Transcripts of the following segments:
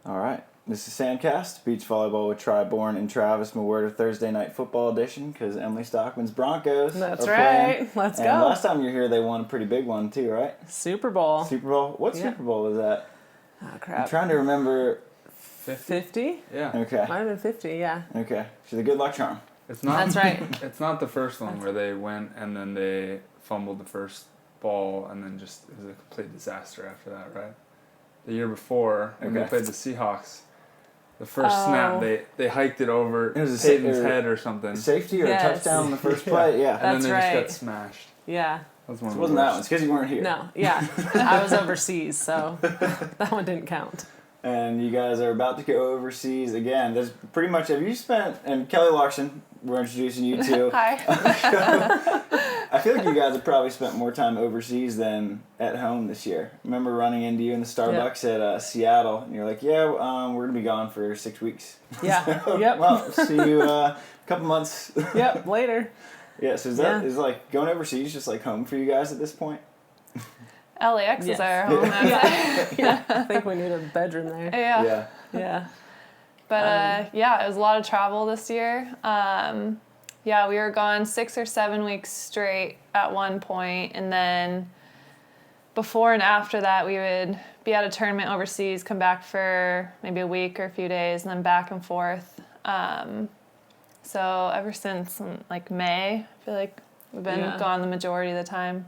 All right. This is SANDCAST, beach volleyball with Bourne and Travis Mewhirter Thursday night football edition because Emily Stockman's Broncos That's are right. playing. Let's and go. Last time you were here, they won a pretty big one too, right? Super Bowl. Super Bowl? What Super Bowl was that? Oh, I'm crap. trying to remember. 50? Yeah. Okay. Might have been 50, yeah. Okay. She's a good luck charm. It's not. That's right. It's not the first one where they went and then they fumbled the first ball and then just it was a complete disaster after that, right? The year before when they played the Seahawks, the first snap they hiked it over Peyton's head or something. Safety or a touchdown in the first play? Yeah. And then they That's just got right. smashed. Yeah. That was one So of it wasn't that one. It's because you weren't here. No, yeah. I was overseas, so that one didn't count. And you guys are about to go overseas again. There's pretty much, have you spent, and Kelley Larsen, we're introducing you to. Hi. I feel like you guys have probably spent more time overseas than at home this year. I remember running into you in the Starbucks at Seattle, and you're like, yeah, we're going to be gone for 6 weeks. Yeah. So, Yep. Well, see you a couple months. Yep, later. Yeah, so is like going overseas just like home for you guys at this point? LAX Yes. is our home. Yeah. I think we need a bedroom there. Yeah. Yeah. But it was a lot of travel this year. We were gone 6 or 7 weeks straight at one point, and then before and after that we would be at a tournament overseas, come back for maybe a week or a few days, and then back and forth. So ever since like May, I feel like we've been gone the majority of the time.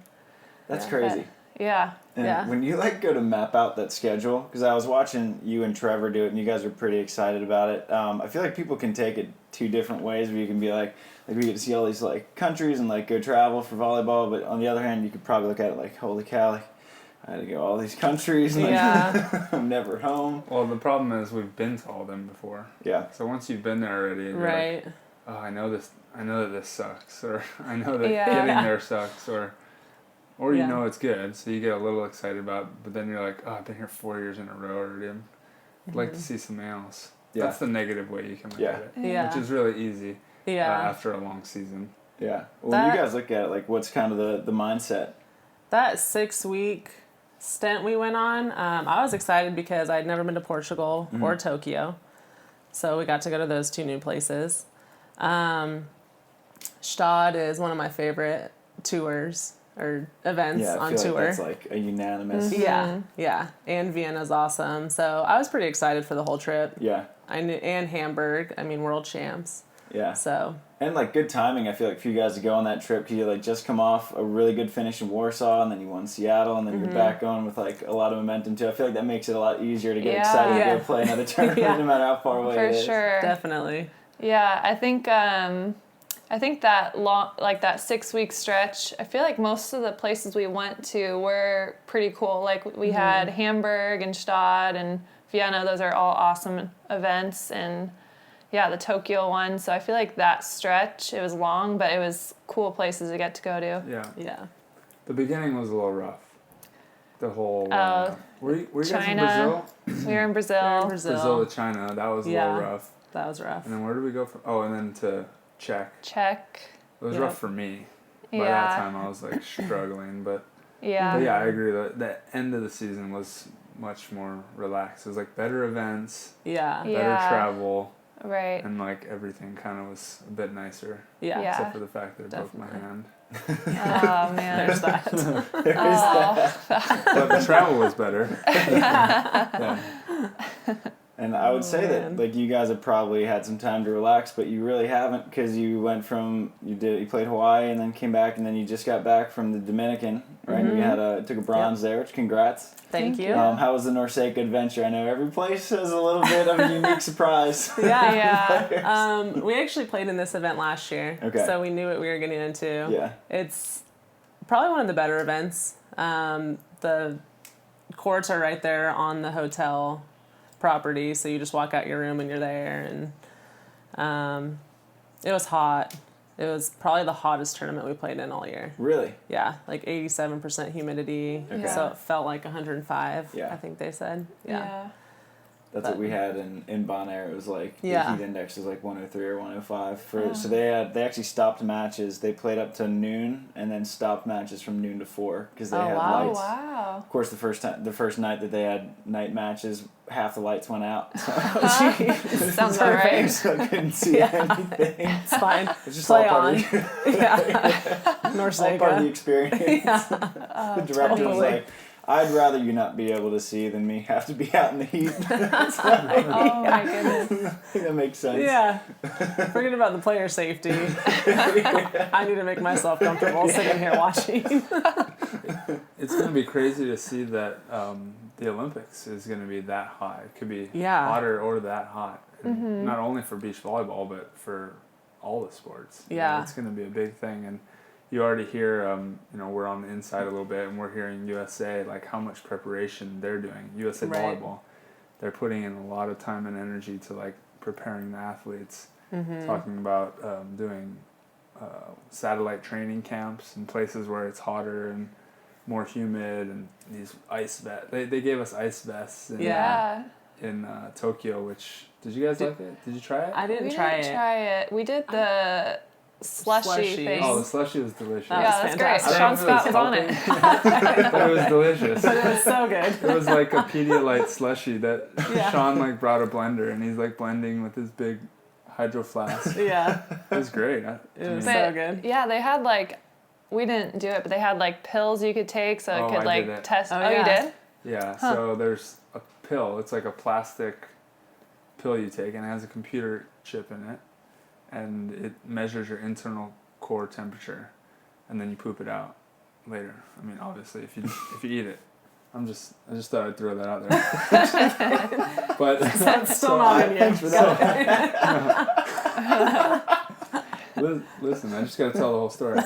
That's crazy. Yeah. And when you go to map out that schedule, because I was watching you and Trevor do it, and you guys were pretty excited about it. I feel like people can take it two different ways. Where you can be like we get to see all these countries and go travel for volleyball, but on the other hand, you could probably look at it like, holy cow, I had to go all these countries, and I'm never home. Well, the problem is we've been to all of them before. Yeah. So once you've been there already, and you're Right. like, oh, I know this. I know that this sucks, or I know that getting there sucks, or you know it's good, so you get a little excited about it, but then you're like, oh, I've been here 4 years in a row already. I'd like to see something else. Yeah. That's the negative way you can look at it, Yeah. which is really easy after a long season. Yeah. Well, when you guys look at it, what's kind of the mindset? That 6-week stint we went on, I was excited because I'd never been to Portugal or Tokyo. So we got to go to those two new places. Stad is one of my favorite tours or events on I feel tour. Like that's a unanimous. Yeah. And Vienna's awesome. So I was pretty excited for the whole trip. Yeah. And Hamburg, world champs. Yeah. So. And good timing, I feel like for you guys to go on that trip, because you just come off a really good finish in Warsaw, and then you won Seattle, and then you're back going with a lot of momentum too. I feel like that makes it a lot easier to get excited to go play another tournament, no matter how far away it is. For sure. Definitely. Yeah, I think that long, that 6-week stretch, I feel like most of the places we went to were pretty cool. We had Hamburg and Stad and Vienna; those are all awesome events, and the Tokyo one. So I feel like that stretch, it was long, but it was cool places to get to go to. Yeah. Yeah. The beginning was a little rough. The whole. Were you guys in China. Brazil? We were in Brazil. Brazil to China. That was a little rough. That was rough. And then where did we go from? Oh, and then to Czech. It was rough for me. By that time, I was struggling, but yeah, I agree. The end of the season was much more relaxed. It was better events, better travel, right, and everything kind of was a bit nicer. Yeah. Except for the fact that it broke my hand. Oh man, There's that. But the travel was better. Yeah. And I would say that you guys have probably had some time to relax, but you really haven't, because you went from you played Hawaii and then came back, and then you just got back from the Dominican, right? You took a bronze there, which congrats. Thank you. How was the Norseca adventure? I know every place has a little bit of a unique surprise. Yeah. We actually played in this event last year, so we knew what we were getting into. Yeah. It's probably one of the better events. The courts are right there on the hotel property, so you just walk out your room and you're there, and it was hot. It was probably the hottest tournament we played in all year. Really? Yeah, 87% humidity, so it felt like 105, I think they said. Yeah. That's what we had in Bonaire. It was like the Yeah. heat index was like 103 or 105. So they actually stopped matches. They played up to noon and then stopped matches from noon to 4 because they had wow. lights. Wow. Of course, the first night that they had night matches, half the lights went out. So Sounds about right. so I couldn't see anything. It's fine. It's just Play all part on. of all part of the experience. The director was totally. like, I'd rather you not be able to see than me have to be out in the heat. It's Oh my goodness. I think that makes sense. Yeah. Forget about the player safety. I need to make myself comfortable sitting here watching. It's going to be crazy to see that the Olympics is going to be that hot. It could be hotter or that hot. And not only for beach volleyball, but for all the sports. Yeah. It's going to be a big thing. And you already hear, we're on the inside a little bit, and we're hearing USA, like how much preparation they're doing. USA Right. Volleyball, they're putting in a lot of time and energy to like preparing the athletes. Talking about doing satellite training camps in places where it's hotter and more humid, and these ice vests. They gave us ice vests in Tokyo, which, did you guys like it? Did you try it? I didn't We try didn't it. try it. We did the slushy Slushies. thing. Oh, the slushie was delicious. That Yeah, was that's great. fantastic. Sean Scott was on it. But it was delicious. But it was so good. It was like a Pedialyte slushie that Yeah. Sean like brought a blender, and he's like blending with his big hydro flask. Yeah. It was great. It was But, so good. Yeah, they had like, we didn't do it, but they had like pills you could take so it Oh, could I like did it. test. Oh, Oh, yeah. you did? Yeah, so there's a pill. It's like a plastic pill you take, and it has a computer chip in it, and it measures your internal core temperature, and then you poop it out later. I mean, obviously, if you eat it. I just thought I'd throw that out there. But That's still not in yet. Listen, I just got to tell the whole story.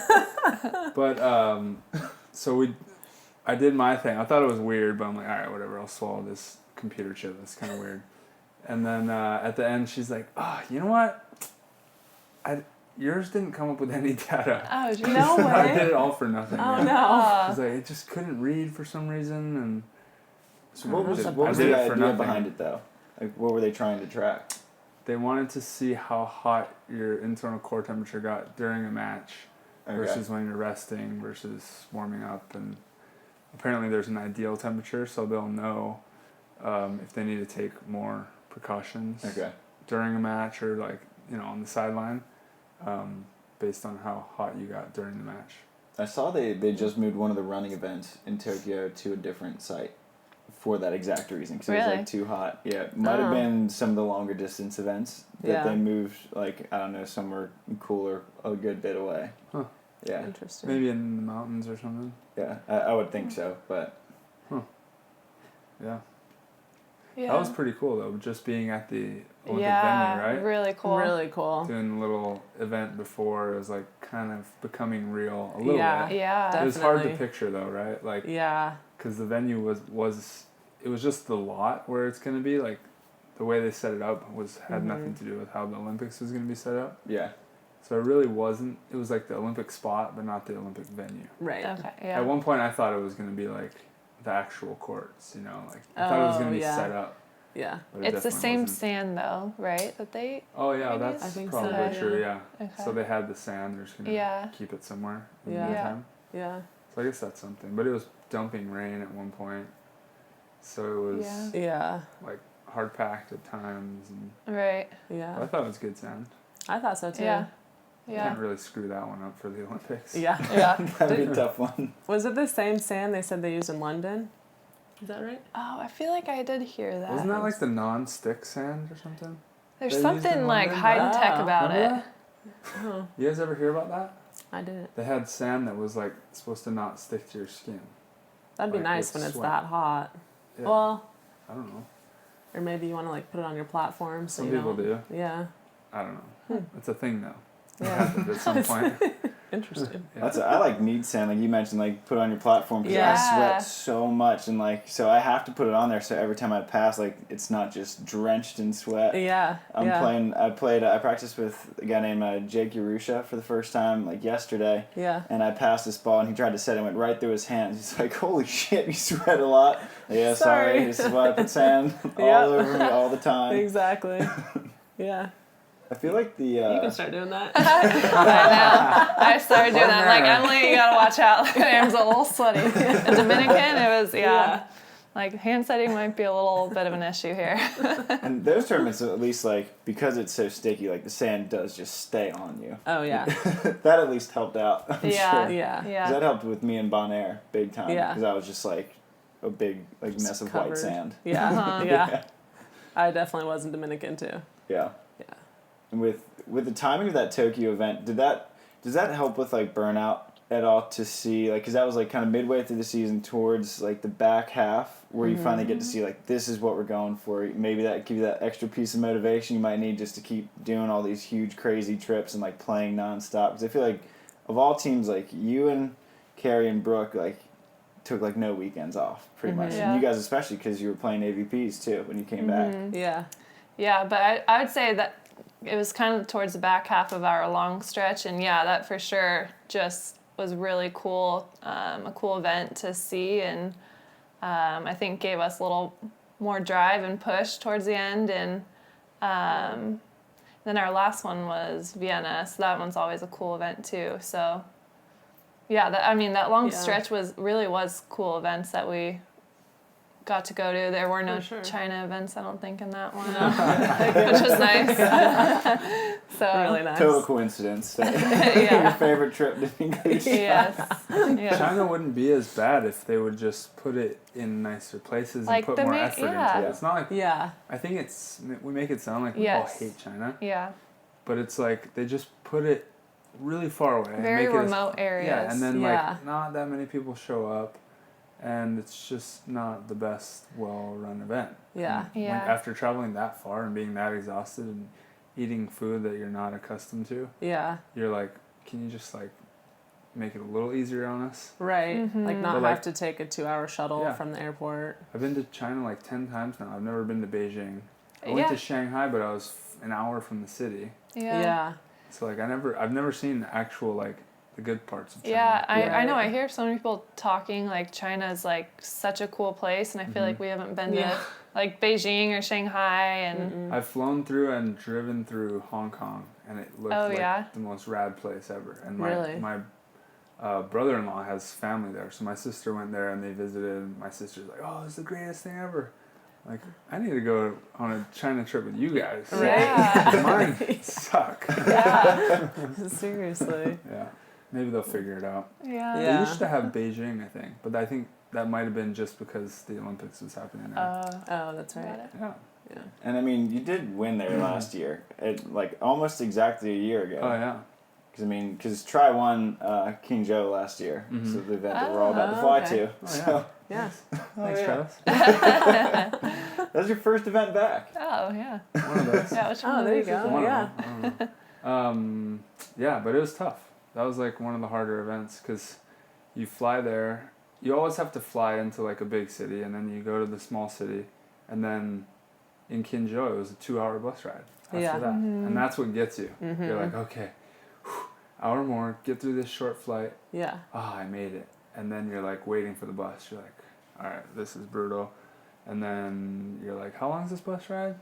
But I did my thing. I thought it was weird, but I'm like, all right, whatever. I'll swallow this computer chip. That's kind of weird. And then at the end, she's like, "Oh, you know what? Yours didn't come up with any data. Oh, geez. No I way. did it all for nothing." Oh, yeah. no. She's like, "It just couldn't read for some reason." And So what was I the did it for idea nothing. behind it, though? Like, what were they trying to track? They wanted to see how hot your internal core temperature got during a match versus when you're resting versus warming up. And apparently there's an ideal temperature, so they'll know if they need to take more precautions during a match or like, on the sideline based on how hot you got during the match. I saw they just moved one of the running events in Tokyo to a different site for that exact reason, because it was like too hot. Yeah, it might have been some of the longer distance events that they moved, like, I don't know, somewhere cooler a good bit away. Huh. Yeah. Interesting. Maybe in the mountains or something. Yeah, I would think so, but... Yeah. Yeah. That was pretty cool, though, just being at the Olympic Yeah, venue, right? really cool. Really cool. Doing a little event before, it was like kind of becoming real a little Yeah. bit. Yeah. It was hard to Definitely. picture, though, right? Like, Yeah. because the venue was it was just the lot where it's going to be. Like, the way they set it up had nothing to do with how the Olympics was going to be set up. Yeah. So it really wasn't. It was like the Olympic spot, but not the Olympic venue. Right. Okay. Yeah. At one point, I thought it was going to be like the actual courts. Like I thought it was going to be yeah. set up. Yeah. But it It's the definitely same wasn't. sand though, right? That they. Oh yeah, Maybe? that's I think probably so, true. Yeah. Okay. So they had the sand. They're just gonna Yeah. keep it somewhere. In Yeah. the Yeah. meantime. Yeah. So I guess that's something. But it was dumping rain at one point, so it was Yeah. Yeah. like hard packed at times. And Right. I Yeah. thought it was good sand. I thought so too. Yeah. You Yeah. can't really screw that one up for the Olympics. Yeah. Yeah. That'd be a tough one. Was it the same sand they said they used in London? Is that right? Oh, I feel like I did hear that. Wasn't that like the non-stick sand or something? There's they used in something like London? high tech Oh. about Remember it. that? Oh, You guys ever hear about that? I didn't. They had sand that was like supposed to not stick to your skin. That'd be Like nice with when it's sweat. that hot. Yeah. Well, I don't know. or maybe you want to like put it on your platform. So Some you people don't- do. Yeah. I don't know. It's a thing though. It Yeah. happened at some point. Interesting. Yeah. I like need sand, like you mentioned, like put on your platform because Yeah. I sweat so much, and like so I have to put it on there so every time I pass, like it's not just drenched in sweat. Yeah. I practiced with a guy named Jake Urusha for the first time like yesterday. Yeah. And I passed this ball and he tried to set it, went right through his hands. He's like, "Holy shit, you sweat a lot." Yeah, sorry. This is why I put sand all over me all the time. Exactly. Yeah. I feel like the You can start doing that. I know. I started doing that. Like, Emily, you gotta watch out. My arms are a little sweaty. In Dominican, it was, like, hand setting might be a little bit of an issue here. and those tournaments, at least, like, because it's so sticky, like, the sand does just stay on you. Oh, yeah. That at least helped out, I'm Yeah. sure. Yeah. 'Cause that helped with me and Bonaire big time. Yeah. Because I was just, like, a big, like, mess of covered. white sand. Yeah. Uh-huh. Yeah. I definitely was in Dominican, too. Yeah. Yeah. And with the timing of that Tokyo event, does that help with, like, burnout at all to see, like, because that was, like, kind of midway through the season towards, like, the back half where you finally get to see, like, this is what we're going for. Maybe that give you that extra piece of motivation you might need just to keep doing all these huge, crazy trips and, like, playing nonstop. Because I feel like of all teams, like, you and Carrie and Brooke, like, took, like, no weekends off, pretty much. Yeah. And you guys especially because you were playing AVPs, too, when you came back. Yeah. Yeah, but I would say that it was kind of towards the back half of our long stretch, and yeah, that for sure just was really cool, a cool event to see, and I think gave us a little more drive and push towards the end, and then our last one was Vienna, so that one's always a cool event too. So yeah, that long stretch was cool events that we got to go to. There were no China events, I don't think, in that one, which was nice. So Really nice. Total coincidence. Your favorite trip to English. Yes. China wouldn't be as bad if they would just put it in nicer places Like and put more effort into it. It's not like I think we make it sound like we all hate China. Yeah. But it's like they just put it really far away. Very and make remote areas. Yeah, and then like not that many people show up. And it's just not the best, well-run event. Yeah. And after traveling that far and being that exhausted and eating food that you're not accustomed to, you're like, can you just like make it a little easier on us? Right. Mm-hmm. Like not have to take a 2-hour shuttle from the airport. I've been to China like 10 times now. I've never been to Beijing. I went to Shanghai, but I was an hour from the city. Yeah. So like I've never seen actual like the good parts of China. Yeah, I know. I hear so many people talking like China is like such a cool place, and I feel like we haven't been to like Beijing or Shanghai, and I've flown through and driven through Hong Kong, and it looked like the most rad place ever. And my brother-in-law has family there, so my sister went there and they visited. And my sister's like, "Oh, it's the greatest thing ever." Like, I need to go on a China trip with you guys. Right. Mine suck. Yeah. Seriously. Yeah. Maybe they'll figure it out. yeah. They used to have Beijing, I think, but I think that might have been just because the Olympics was happening there. Oh, that's right. Yeah. And I mean, you did win there last year, like almost exactly a year ago. Oh yeah. Because Tri won King Joe last year, so the event that we're all about to fly to. Oh, so, Yeah. Thanks, Travis. that was your first event back. Oh yeah. One of those. Yeah. Which one there you of these is go. it? One Yeah. of them. I don't know. Yeah, but it was tough. That was like one of the harder events because you fly there. You always have to fly into like a big city, and then you go to the small city, and then in Kinjo it was a 2-hour bus ride after that, and that's what gets you. You're like, okay, hour more, get through this short flight. Yeah. I made it. And then you're like waiting for the bus. You're like, all right, this is brutal. And then you're like, how long is this bus ride?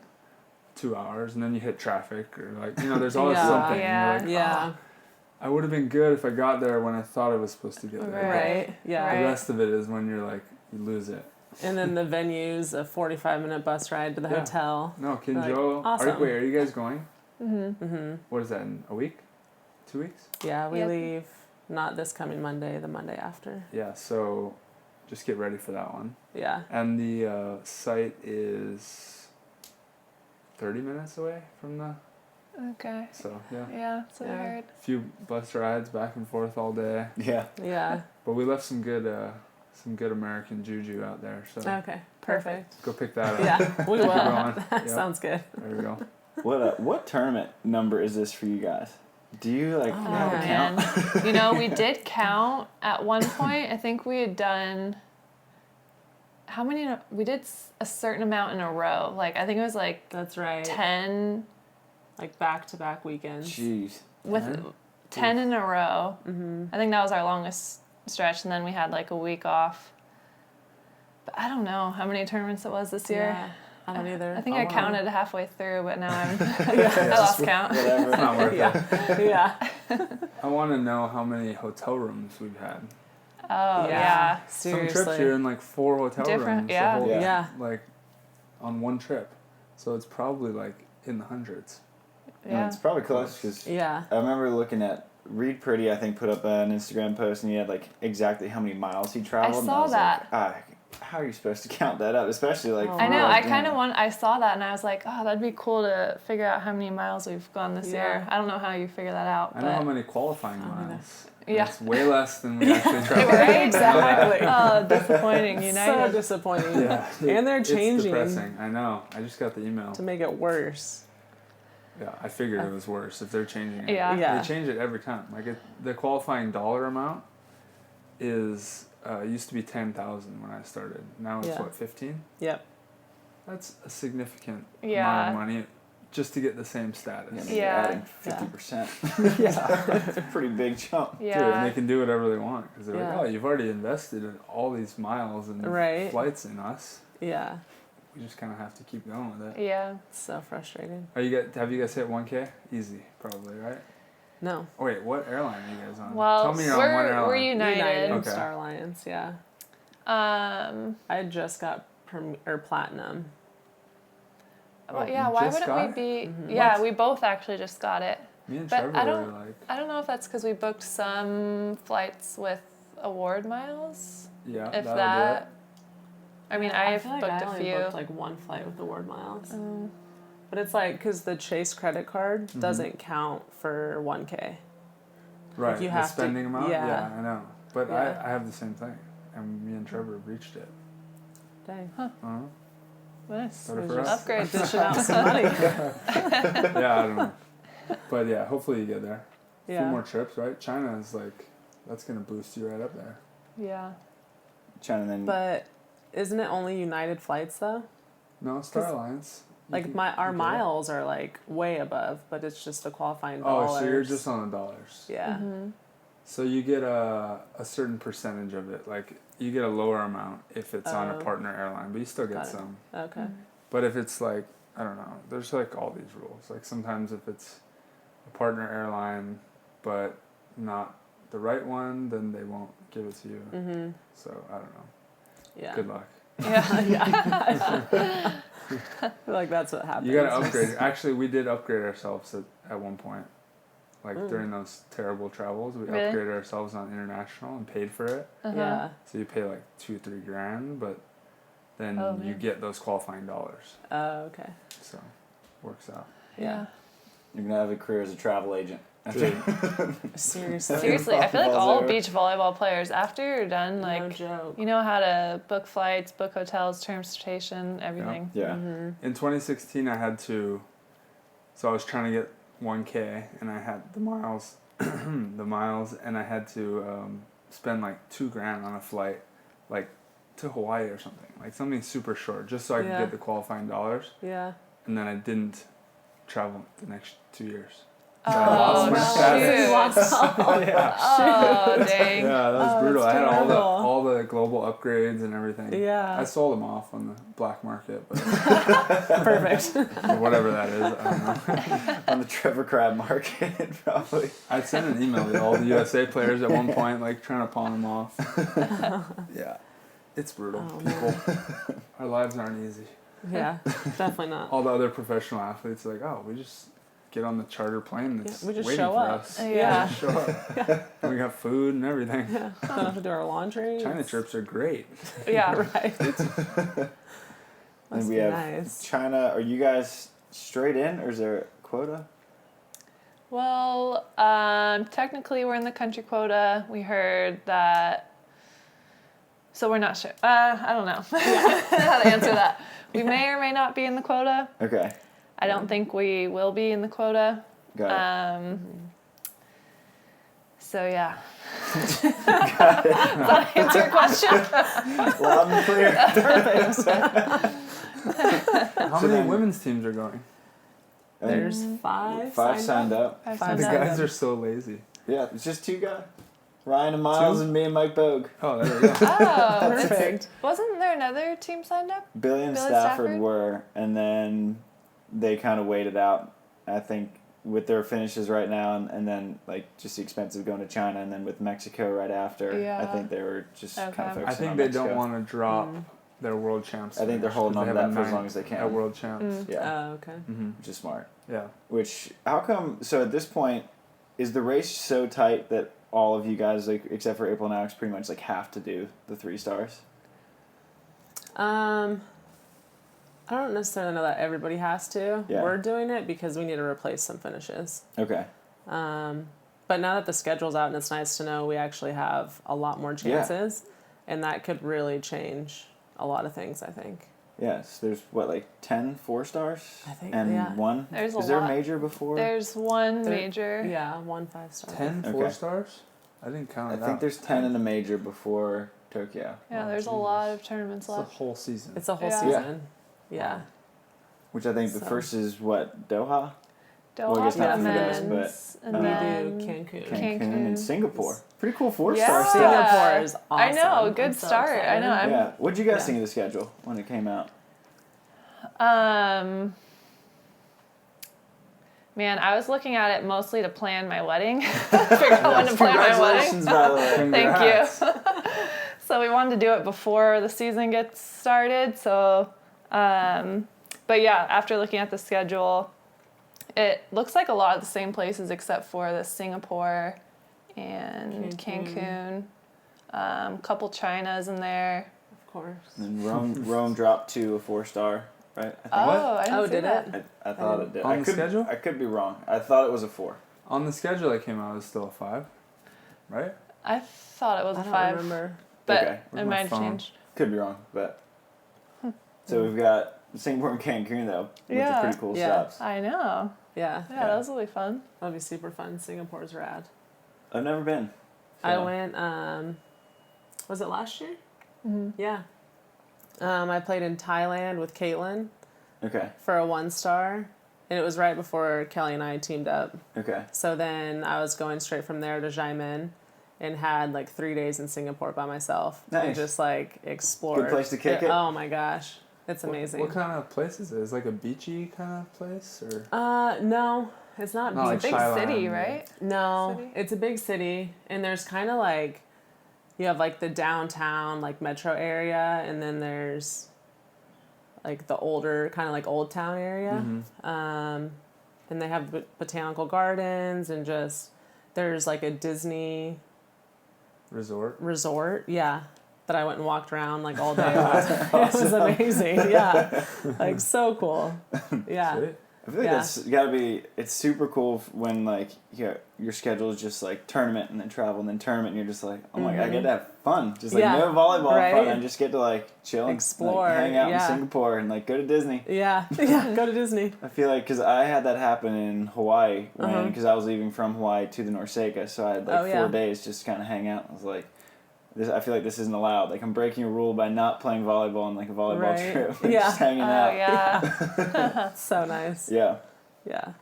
2 hours. And then you hit traffic, or like, there's always something. Yeah. And you're like, I would have been good if I got there when I thought I was supposed to get there. Right. Yeah. The rest of it is when you're like, you lose it. And then the venue's a 45-minute bus ride to the hotel. No, Kinjo. Like, awesome. Are you guys going? What is that, in a week? 2 weeks? Yeah, we leave not this coming Monday, the Monday after. Yeah, so just get ready for that one. Yeah. And the site is 30 minutes away from the... Okay. So, yeah. Yeah. So I heard. A few bus rides back and forth all day. Yeah. Yeah. But we left some good American juju out there. So Okay. Perfect. go pick that up. Yeah, we will. Keep going. That sounds good. There we go. What tournament number is this for you guys? Do you like have a man. count? You know, we did count at one point. I think we had done how many? We did a certain amount in a row. Like I think it was like That's right. 10 Like back-to-back weekends. Jeez. with 10 in a row. Mm-hmm. I think that was our longest stretch, and then we had like a week off. But I don't know how many tournaments it was this year. Yeah, I don't either. I think I counted halfway through, but now I Yeah, lost count. Whatever. It's not worth it. Yeah. I want to know how many hotel rooms we've had. Oh, yeah. Seriously. Some trips you're in like 4 hotel Different, rooms. yeah. The whole, Yeah. Like on one trip. So it's probably like in the hundreds. No, it's probably close because Yeah. I remember looking at Reed Pretty. I think put up an Instagram post and he had like exactly how many miles he traveled. saw and that. Like, how are you supposed to count that up? Especially like. Oh, I know. wow. I kind of I saw that and I was like, oh, that'd be cool to figure out how many miles we've gone this year. I don't know how you figure that out. I know how many qualifying miles. Yeah. It's way less than we actually traveled. Right? Exactly. Oh, disappointing. So United. disappointing. Yeah. And they're changing It's depressing. I know. I just got the email. to make it worse. Yeah, I figured it was worse if they're changing it. Yeah. Yeah. They change it every time. Like the qualifying dollar amount is used to be 10,000 when I started. Now it's Yeah. what, 15? Yep. That's a significant Yeah. amount of money just to get the same status. Yeah. Adding 50%. Yeah. That's a pretty big jump. Dude, and Yeah. they can do whatever they want because they're Yeah. like, oh, you've already invested in all these miles and Right. flights in us. Yeah. We just kind of have to keep going with it. Yeah. It's so frustrating. Have you guys hit 1K? Easy, probably, right? No. Oh, wait, what airline are you guys on? Well, Tell me you're on one airline. we're United. Okay. Star Alliance, yeah. I just got platinum. Oh, yeah, you why just wouldn't got we it? be? Yeah, we both actually just got it. Me and But Trevor I were don't- like, I don't know if that's because we booked some flights with award miles. yeah, If that'll that. I mean, I I've feel like booked I a only few. booked like one flight with award miles. But it's like, because the Chase credit card doesn't count for 1K. do it. Right, you the have to- spending amount? yeah. Yeah, I know. But Yeah. I have the same thing. And me and Trevor reached it. Dang. Uh-huh. Nice. Better We for just us. Upgrade. Dishing out some money. Yeah, I don't know. But yeah, hopefully you get there. A few Yeah. more trips, right? China is like, that's going to boost you right up there. Yeah. China then. But isn't it only United flights though? No, Star 'Cause, Alliance. You Like can- our you can- miles are like way above, but it's just the qualifying Oh, dollars. so you're just on the dollars. Yeah. So you get a certain percentage of it. Like you get a lower amount if it's on a Oh. partner airline, but you still get Got it. some. Okay. But if it's like, I don't know, there's like all these rules. Like sometimes if it's a partner airline, but not the right one, then they won't give it to you. Mhm. So I don't know. Yeah. Good luck. Yeah. Yeah. I feel like that's what happens. You gotta upgrade. Actually, we did upgrade ourselves at one point. Like during those terrible travels, we Really? upgraded ourselves on international and paid for it. Yeah. So you pay like $2-3 grand, but then Oh, you man. get those qualifying dollars. Oh, okay. So works out. Yeah. You're gonna have a career as a travel agent. Dude, Seriously. Seriously, I feel like Volleyball's all over. beach volleyball players, after you're done, No like, joke. you know how to book flights, book hotels, transportation, everything. Yeah. Mm-hmm. in 2016, I had to. So I was trying to get 1K, and I had the miles, and I had to spend like $2 grand on a flight, like to Hawaii or something, like something super short, just so I could Yeah. get the qualifying dollars. Yeah. And then I didn't travel the next 2 years. Oh, So I lost my no. status. You lost all. Yeah. Oh, dang. Yeah, that was Oh, brutal. I that's had terrible. all the global upgrades and everything. Yeah. I sold them off on the black market, but Perfect. or whatever that is. I don't know. On the Trevor Crab market, probably. I sent an email to all the USA players at one point, like trying to pawn them off. Yeah, it's brutal. Oh, People, our lives aren't easy. Yeah. Definitely not. All the other professional athletes are like, oh, we just get on the charter plane that's we just waiting show for up. us. Yeah. Show up. And we got food and everything. Yeah. Don't have to do our laundry. China trips are great. Yeah. Right. And Must we be have nice. China. Are you guys straight in, or is there a quota? Well, technically we're in the country quota. We heard that, so we're not sure. I don't know how to answer that. We may or may not be in the quota. Okay. I don't think we will be in the quota. Got it. So yeah. Does that answer your question? Loud and clear. How many women's teams are going? There's five signed up. Five The signed guys up. are so lazy. Yeah, it's just 2 guys. Ryan and Miles Two? and me and Mike Bogue. Oh, there we go. Oh, Perfect. wasn't there another team signed up? Billy and Billy Stafford Stafford? were, and then they kind of waited out, I think, with their finishes right now, and then, like, just the expense of going to China, and then with Mexico right after, I Yeah. think they were just kind of Okay. focusing I think on they Mexico. don't want to drop their world champs. I think they're finish, holding 'cause on they to have that a for as ninth long as they can. At world champs. Yeah, Oh, okay. which is smart. Yeah. Which, how come, so at this point, is the race so tight that all of you guys, like, except for April and Alex, pretty much, like, have to do the 3 stars? I don't necessarily know that everybody has to. Yeah. We're doing it because we need to replace some finishes. Okay. But now that the schedule's out, and it's nice to know we actually have a lot more chances, and that could really change a lot of things, I think. Yes, there's, what, like 10 4-stars? I think, And yeah. one? There's a Is there a lot. major before? There's one There- major. Yeah, 1 5-star. 10 Okay. 4-stars? I didn't count I it think out. there's 10 in a major before Tokyo. Yeah, Oh, there's a Jesus. lot of tournaments It's the left. whole season. It's a whole Yeah. season. Yeah. Which I think the So- first is, what, Doha? Doha Well, I guess not for for the you guys, men's, and We then do Cancun. Cancun and Cancun. Singapore. Pretty cool 4-star Yeah. stuff. Singapore is awesome. I know, I'm good so start. I excited. know. I'm Yeah. What'd you guys Yeah. think of the schedule when it came out? Man, I was looking at it mostly to plan my wedding. Figure out when to plan my wedding. Congratulations, by the way. Congrats. Thank you. So we wanted to do it before the season gets started. So, but yeah, after looking at the schedule, it looks like a lot of the same places except for the Singapore and Cancun. Couple Chinas in there. Of course. And then Rome dropped to a 4-star, right? I think. Oh, I didn't Oh, see did that. it? I thought it did. On I the could, schedule? I could be wrong. I thought it was a 4. On the schedule that came out, it was still a 5, right? I thought it was I a don't 5, remember. but Okay. it Where's my might have phone? changed. Could be wrong, but. So we've got Singapore and Cancun, though, with the Yeah. pretty cool Yeah. stops. I know. Yeah. Yeah, that was really fun. That'll be super fun. Singapore's rad. I've never been. I So- went, was it last year? Mm-hmm. Yeah. I played in Thailand with Caitlin Okay. for a 1-star, and it was right before Kelly and I teamed up. Okay. So then I was going straight from there to Xiamen and had like 3 days in Singapore by myself and Nice. just like explored. Good place to kick it? Oh my gosh. It's amazing. What kind of place is it? Is it like a beachy kind of place? Or No, it's not Not like beach. Big Thailand. city, right? No, City? it's a big city, and there's kind of like, you have like the downtown, like metro area, and then there's like the older, kind of like old town area. And they have botanical gardens, and just, there's like a Disney resort, yeah, that I went and walked around like all day. It was amazing, yeah, like so cool, yeah. Sweet. I feel like Yeah. that's gotta be. It's super cool when like your schedule is just like tournament and then travel and then tournament, and you're just like, oh my god, I get to have fun. Just like Yeah. no volleyball Right? fun. I just get to like chill and Explore, like, hang out yeah. in Singapore and like go to Disney. Yeah, yeah, go to Disney. I feel like because I had that happen in Hawaii Uh-huh. because I was leaving from Hawaii to the Norseka, so I had like Oh, yeah. 4 days just kind of hang out. I was like, I feel like this isn't allowed. Like I'm breaking a rule by not playing volleyball on like a volleyball Right. trip. Like, Yeah. just hanging Oh, out. yeah. That's so nice. Yeah. Yeah.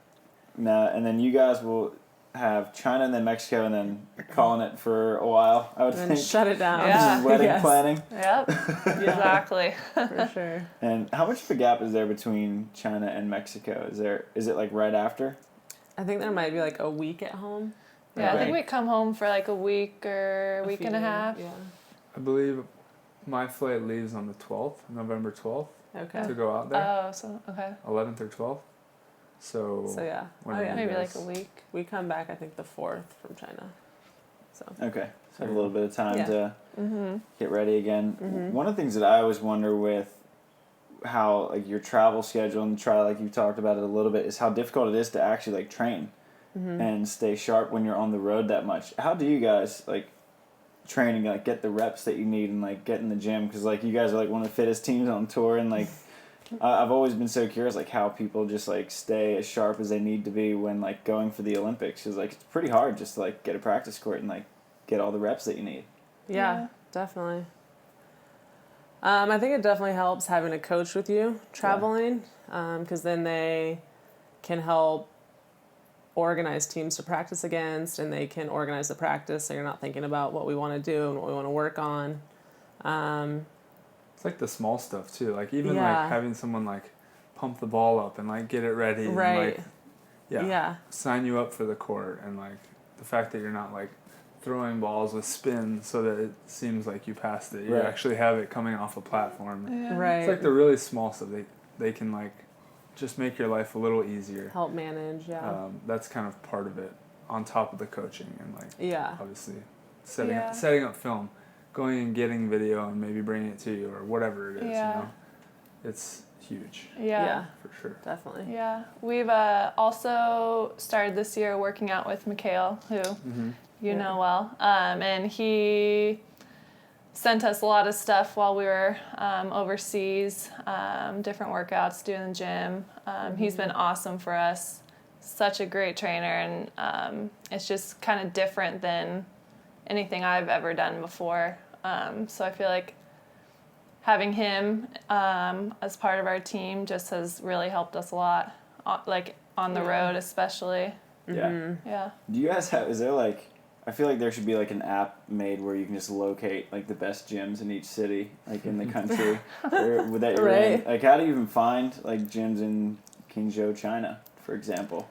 Now, and then you guys will have China and then Mexico and then calling it for a while, I would And think. shut it down. Yeah. This is wedding Yes, planning. Yep. Exactly. for sure. And how much of a gap is there between China and Mexico? Is it like right after? I think there might be like a week at home. Yeah, I Okay. think we come home for like a week or a week and a half. Yeah. I believe my flight leaves on the 12th, November 12th, Okay. to go out there, Oh, so okay. 11th or 12th. So, So yeah. when Oh are yeah. you Maybe guys- like a week. We come back I think the 4th from China. So Okay. So have a little bit of time Yeah. to get ready again. One of the things that I always wonder with how like your travel schedule and try like you talked about it a little bit is how difficult it is to actually like train and stay sharp when you're on the road that much. How do you guys like train and like get the reps that you need and like get in the gym? Because like you guys are like one of the fittest teams on tour and like I've always been so curious, like how people just like stay as sharp as they need to be when like going for the Olympics. Cause like it's pretty hard just to like get a practice court and like get all the reps that you need. Yeah, definitely. I think it definitely helps having a coach with you traveling, because then they can help organize teams to practice against, and they can organize the practice so you're not thinking about what we want to do and what we want to work on. It's like the small stuff too. Like even Yeah. like having someone like pump the ball up and like get it ready and Right. like Yeah. sign you up for the court, and like the fact that you're not like throwing balls with spin so that it seems like you passed it. You Right. actually have it coming off a platform. Yeah. Right. It's like the really small stuff. They can like just make your life a little easier. Help manage, yeah. That's kind of part of it, on top of the coaching and like Yeah. obviously setting Yeah. setting up film, going and getting video and maybe bringing it to you or whatever it is. Yeah. You know, it's huge Yeah. for sure. Definitely. Yeah. We've also started this year working out with Mikhail, who you know well. And he sent us a lot of stuff while we were overseas, different workouts, doing the gym. He's been awesome for us. Such a great trainer, and it's just kind of different than anything I've ever done before. So I feel like having him as part of our team just has really helped us a lot, like on the road especially. Yeah. Yeah. Do you guys have, is there like, I feel like there should be like an app made where you can just locate like the best gyms in each city, like in the country, or that you're in. Right. Like how do you even find like gyms in Qingzhou, China, for example?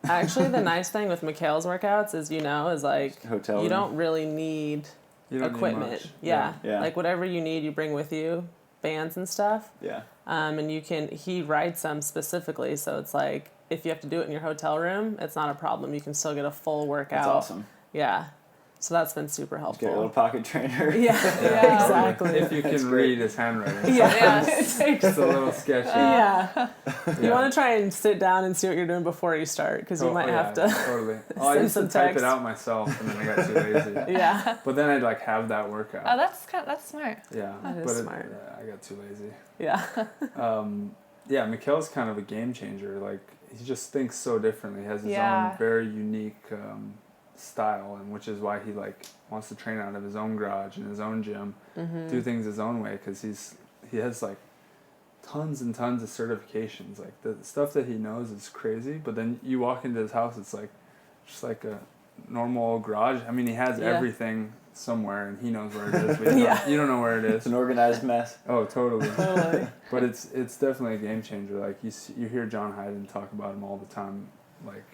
Actually, the nice thing with Mikhail's workouts is, is like Hotel you room. don't really need You don't need equipment. much. Yeah. Yeah. Like whatever you need, you bring with you, bands and stuff. Yeah. And he writes them specifically, so it's like if you have to do it in your hotel room, it's not a problem. You can still get a full workout. That's awesome. Yeah. So that's been super Get a helpful. little pocket trainer. Yeah, Yeah. exactly. If you That's can great. read his handwriting. Yeah. It's a little sketchy. Yeah. You Yeah. want to try and sit down and see what you're doing before you start, because you might have to. Totally. Oh, I send used to some type text. it out myself, and then I got too lazy. Yeah. But then I'd like have that workout. Oh, that's smart. Yeah, That is but smart. I got too lazy. Yeah. Yeah, Mikhail's kind of a game changer. Like he just thinks so differently. He has his Yeah. own very unique style, and which is why he like wants to train out of his own garage and his own gym, do things his own way, because he has like tons and tons of certifications. Like the stuff that he knows is crazy, but then you walk into his house, it's like just like a normal garage. I mean, he has Yeah. everything somewhere, and he knows where it is, but you don't know where it It's is. an organized mess. Oh, totally. Totally. But it's definitely a game changer. Like you hear John Hyden talk about him all the time. Like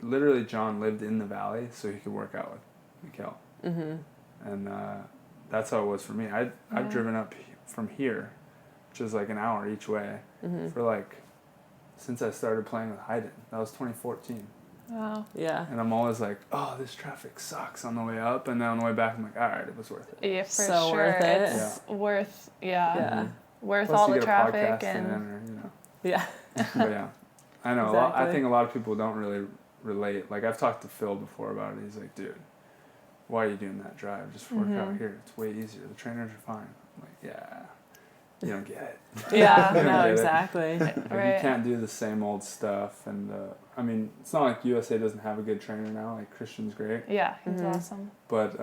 literally, John lived in the valley so he could work out with Mikhail. And that's how it was for me. I've driven up from here, which is like an hour each way, for like since I started playing with Hyden. That was 2014. Wow. Yeah. And I'm always like, oh, this traffic sucks on the way up, and then on the way back, I'm like, all right, it was worth it. Yeah, for So sure. worth it. It's worth, Yeah. worth Plus all you the get a traffic podcast and in, or, you know. Yeah. But yeah, I know. I Exactly. think a lot of people don't really relate. Like I've talked to Phil before about it. He's like, dude, why are you doing that drive? Just work out here. It's way easier. The trainers are fine. I'm like, yeah, you don't get it. Yeah. You don't No, get it. exactly. Like, Right. you can't do the same old stuff. And I mean, it's not like USA doesn't have a good trainer now. Like Christian's great, yeah, he's awesome. but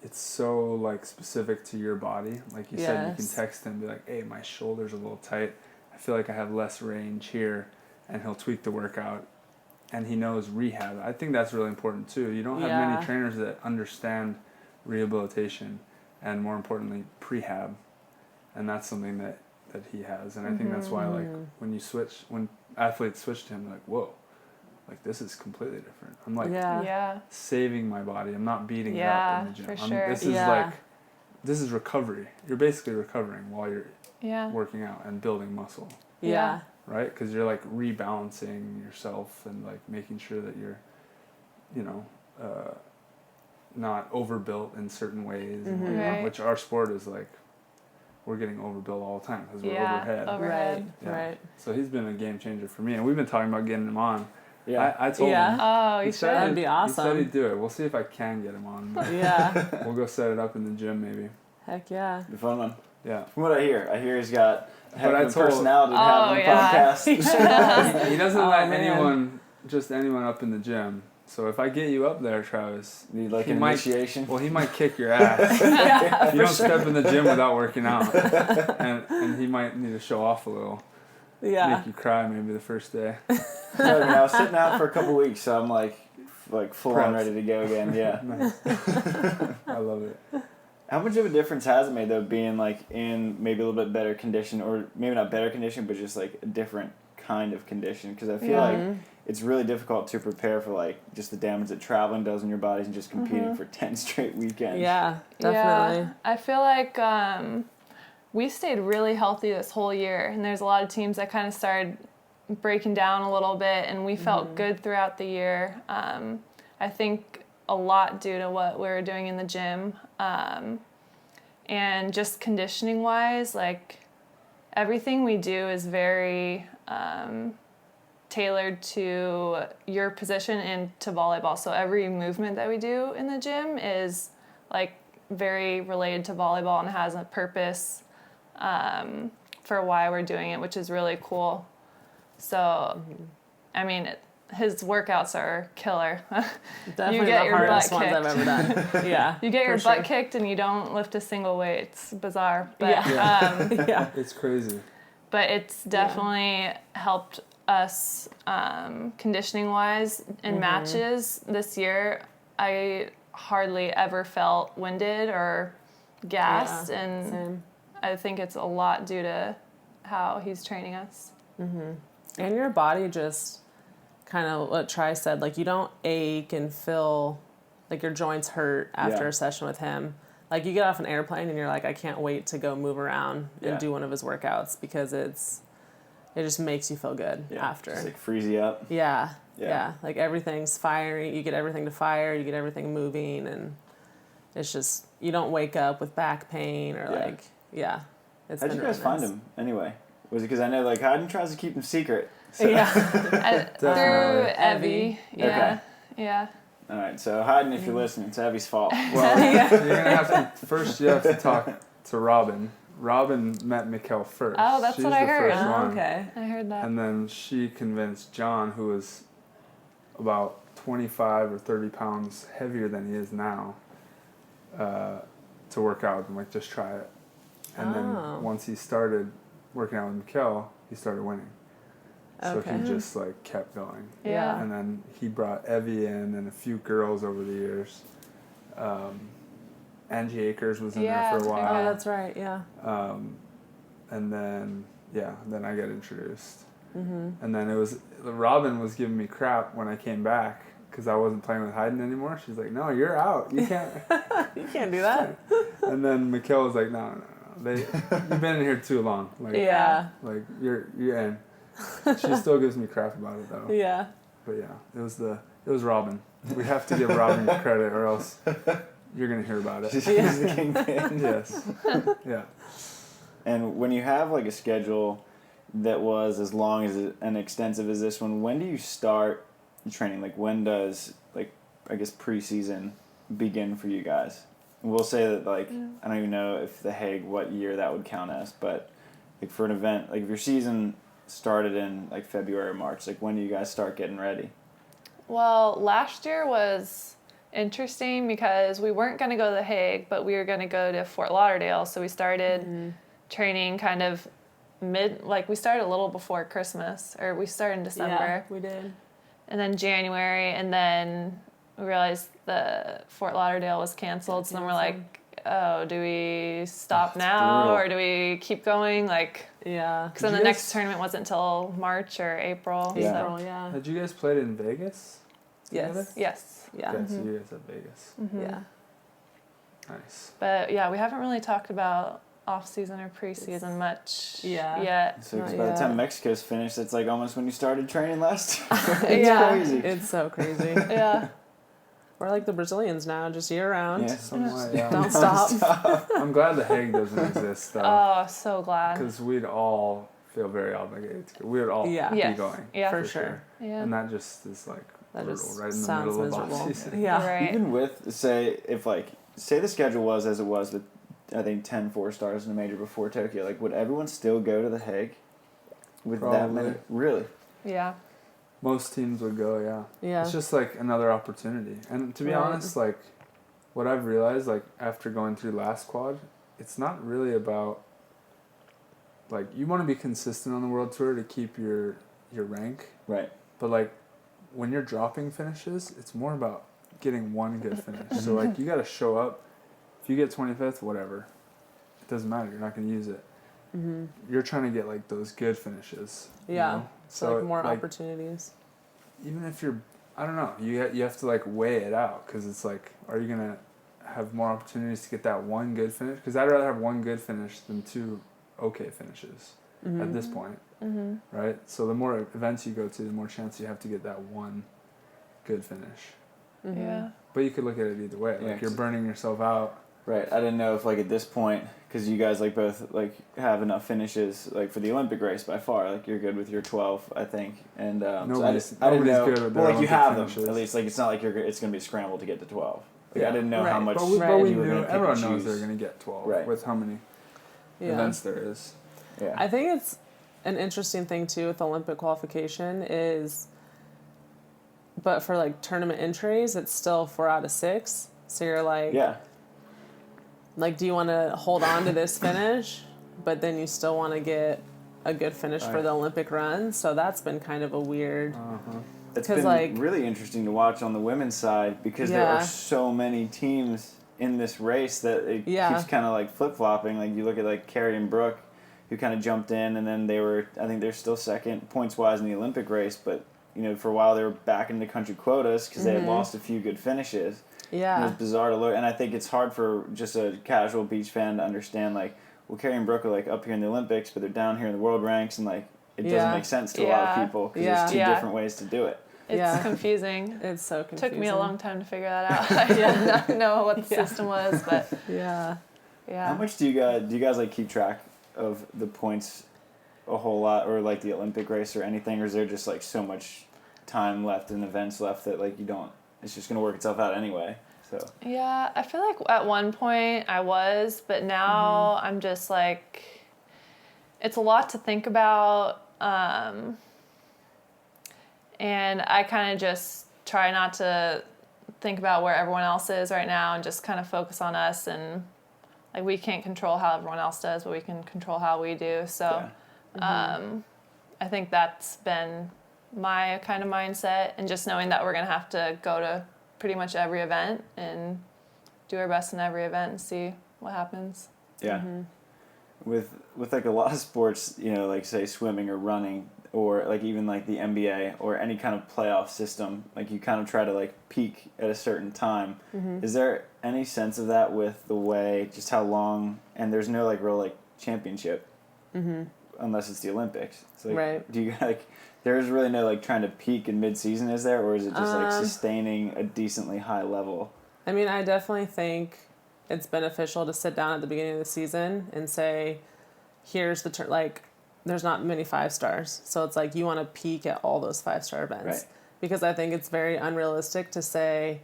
it's so like specific to your body. Like you said, you can Yes. text him, be like, hey, my shoulder's a little tight. I feel like I have less range here, and he'll tweak the workout. And he knows rehab. I think that's really important too. You don't have Yeah. many trainers that understand rehabilitation, and more importantly, prehab. And that's something that he has. And I think that's why, like, when athletes switch to him, they're like, whoa, like this is completely different. I'm like Yeah. saving my body. I'm not beating it up Yeah, in the gym. for sure. This is Yeah. this is recovery. You're basically recovering while you're Yeah. working out and building muscle. Yeah. Right? Because you're like rebalancing yourself and like making sure that you're, not overbuilt in certain ways, and whatnot, Right. which our sport is like, we're getting overbuilt all the time because we're Yeah, overhead. overhead. Right. Yeah. Right. So he's been a game changer for me, and we've been talking about getting him on. Yeah. I told Yeah. him. Oh, He you said should. That'd be He said awesome. he'd do it. We'll see if I can get him on. But Yeah. we'll go set it up in the gym maybe. Heck yeah. The fun one. Yeah. From what I hear he's got a heck But of a personality to have on the yeah. podcast. He doesn't let man. anyone up in the gym. So if I get you up there, Travis, Need like he an might- initiation. well, he might kick your ass. Yeah, You don't step in the gym without working out, and he might need to show off a little, yeah. make you cry maybe the first day. So, I was sitting out for a couple weeks, so I'm like full on Prepped. ready to go again. Yeah. Nice. I love it. How much of a difference has it made though, being like in maybe a little bit better condition, or maybe not better condition, but just like a different kind of condition? Because I feel like it's really difficult to prepare for like just the damage that traveling does in your bodies and just competing for 10 straight weekends. Yeah, definitely. Yeah, I feel like we stayed really healthy this whole year, and there's a lot of teams that kind of started breaking down a little bit, and we felt good throughout the year. I think a lot due to what we were doing in the gym, and just conditioning wise, like everything we do is very tailored to your position and to volleyball. So every movement that we do in the gym is like very related to volleyball and has a purpose for why we're doing it, which is really cool. So, I mean, his workouts are killer. Definitely You get the your hardest butt ones I've ever done. Yeah. You get your for butt sure. kicked and you don't lift a single weight. It's bizarre, but Yeah. Yeah. It's crazy. but it's definitely helped us conditioning wise in matches this year. I hardly ever felt winded or gassed, Yeah, and same. I think it's a lot due to how he's training us. And your body just kind of what Tri said, like you don't ache and feel like your joints hurt after Yeah. a session with him. Like you get off an airplane and you're like, I can't wait to go move around and Yeah. do one of his workouts because it just makes you feel good after. Just like freeze you up. Yeah. Yeah. Yeah. Like everything's firing. You get everything to fire. You get everything moving. And it's just, you don't wake up with back pain or like, It's How'd been you guys really find nice. him anyway? Was it because I know like Hayden tries to keep him secret? So. Yeah. Through Evie. Yeah. Okay. Yeah. All right, so Hayden, if you're listening, it's Evie's fault. Well, you're gonna have to first. You have to talk to Robin. Robin met Mikkel first. Oh, that's She's what I the heard. first Oh, one. okay. I heard that. And then she convinced John, who was about 25 or 30 pounds heavier than he is now, to work out with him, like just try it. And Oh. then once he started working out with Mikkel, he started winning. So Okay. he just like kept going. Yeah. And then he brought Evie in and a few girls over the years. Angie Akers was in Yeah, there for a Oh, while. that's right. Yeah. And then, then I got introduced. And then Robin was giving me crap when I came back because I wasn't playing with Hayden anymore. She's like, no, you're out. You can't. You can't do that. And then Mikkel was like, no. You've been in here too long. Like, Yeah. Like, you're in. She still gives me crap about it though. Yeah. But yeah, it was Robin. We have to give Robin credit or else you're going to hear about it. He's the kingpin. Yes. Yeah. And when you have like a schedule that was as long as and extensive as this one, when do you start training? Like when does I guess preseason begin for you guys? And we'll say that I don't even know if the Hague what year that would count as, but like for an event, like if your season started in like February or March, like when do you guys start getting ready? Well, last year was interesting because we weren't going to go to The Hague, but we were going to go to Fort Lauderdale. So we started training kind of we started a little before Christmas, or we started in December. Yeah, we did. And then January, and then we realized the Fort Lauderdale was canceled. So then we're like, oh, do we stop now brutal. or do we keep going? Yeah. Because then the next tournament wasn't until March or April. Yeah. April, yeah. Had you guys played in Vegas? Yes. So, yes. Yeah. Okay, so you guys have Vegas. Yeah. Nice. But yeah, we haven't really talked about off-season or preseason much yet. So 'cause Not by the yet. time Mexico's finished, it's like almost when you started training last year. It's Yeah. crazy. It's so crazy. Yeah. We're like the Brazilians now, just year round. Yeah. Somewhat, yeah. Don't stop. I'm glad the Hague doesn't exist though, Oh, so glad. because we'd all feel very obligated to go. We would all Yeah. be Yes. going. Yeah. For sure. Yeah. And that just is like That brutal, just right in the sounds middle of miserable. off season. Yeah. Right. Even with say the schedule was as it was with I think 10 4-stars in a major before Tokyo. Like, would everyone still go to The Hague with that Probably. many? Really? Yeah. Most teams would go, yeah. Yeah. It's just like another opportunity. And to be honest, like what I've realized, like after going through last quad, it's not really about like you want to be consistent on the world tour to keep your rank. Right. But like when you're dropping finishes, it's more about getting one good finish. So like you got to show up. If you get 25th, whatever. It doesn't matter. You're not going to use it. Mm-hmm. You're trying to get like those good finishes. Yeah. You know? So like more opportunities. Even if you're, I don't know, you have to like weigh it out because it's like, are you gonna have more opportunities to get that one good finish? Because I'd rather have one good finish than 2 okay finishes at this point, right? So the more events you go to, the more chance you have to get that one good finish. Mm-hmm. Yeah. But you could look at it either way. Yeah, Like you're burning yourself out. Right. I didn't know if like at this point, because you guys like both like have enough finishes like for the Olympic race by far. Like you're good with your 12, I think. And Nobody's I didn't know. good with their Well, like you Olympic have finishes. them at least. Like it's not like it's going to be a scramble to get to 12. Like Yeah. I didn't know how Right. much. But we you were knew, gonna pick everyone and knows choose. they're going to get 12 Right. with how many Yeah. events there is. Yeah. I think it's an interesting thing too with Olympic qualification is, but for like tournament entries, it's still 4 out of 6. So you're like, Yeah. like, do you want to hold on to this finish, but then you still want to get a good finish for Right. the Olympic run? So that's been kind of a weird. It's 'Cause, been like- really interesting to watch on the women's side because there Yeah. are so many teams in this race that it Yeah. keeps kind of like flip-flopping. Like you look at like Carrie and Brooke, who kind of jumped in, and then I think they're still second points-wise in the Olympic race, but for a while they were back into country quotas because they had lost a few good finishes. And it Yeah. was bizarre to look, and I think it's hard for just a casual beach fan to understand, like, well, Carrie and Brooke are, like, up here in the Olympics, but they're down here in the world ranks, and, like, it doesn't Yeah. make sense to a lot of Yeah. people, because Yeah. there's 2 Yeah. different ways to do it. It's Yeah. confusing. It's so confusing. Took me a long time to figure that out. I did not know what the Yeah. system was, but Yeah. yeah. How much do you guys, like, keep track of the points a whole lot, or, like, the Olympic race or anything, or is there just, like, so much time left and events left that, like, it's just going to work itself out anyway, so. Yeah, I feel like at one point I was, but now I'm just like, it's a lot to think about. And I kind of just try not to think about where everyone else is right now and just kind of focus on us. And like, we can't control how everyone else does, but we can control how we do. So I think that's been my kind of mindset, and just knowing that we're going to have to go to pretty much every event and do our best in every event and see what happens. Yeah. With like a lot of sports, like say swimming or running, or like even like the NBA or any kind of playoff system, like you kind of try to like peak at a certain time. Is there any sense of that with the way, just how long, and there's no like real like championship unless it's the Olympics. So like, Right. do you like, there's really no like trying to peak in mid-season, is there, or is it just like sustaining a decently high level? I mean, I definitely think it's beneficial to sit down at the beginning of the season and say, here's the like, there's not many 5-stars. So it's like you want to peak at all those 5-star events. Right. Because I think it's very unrealistic to say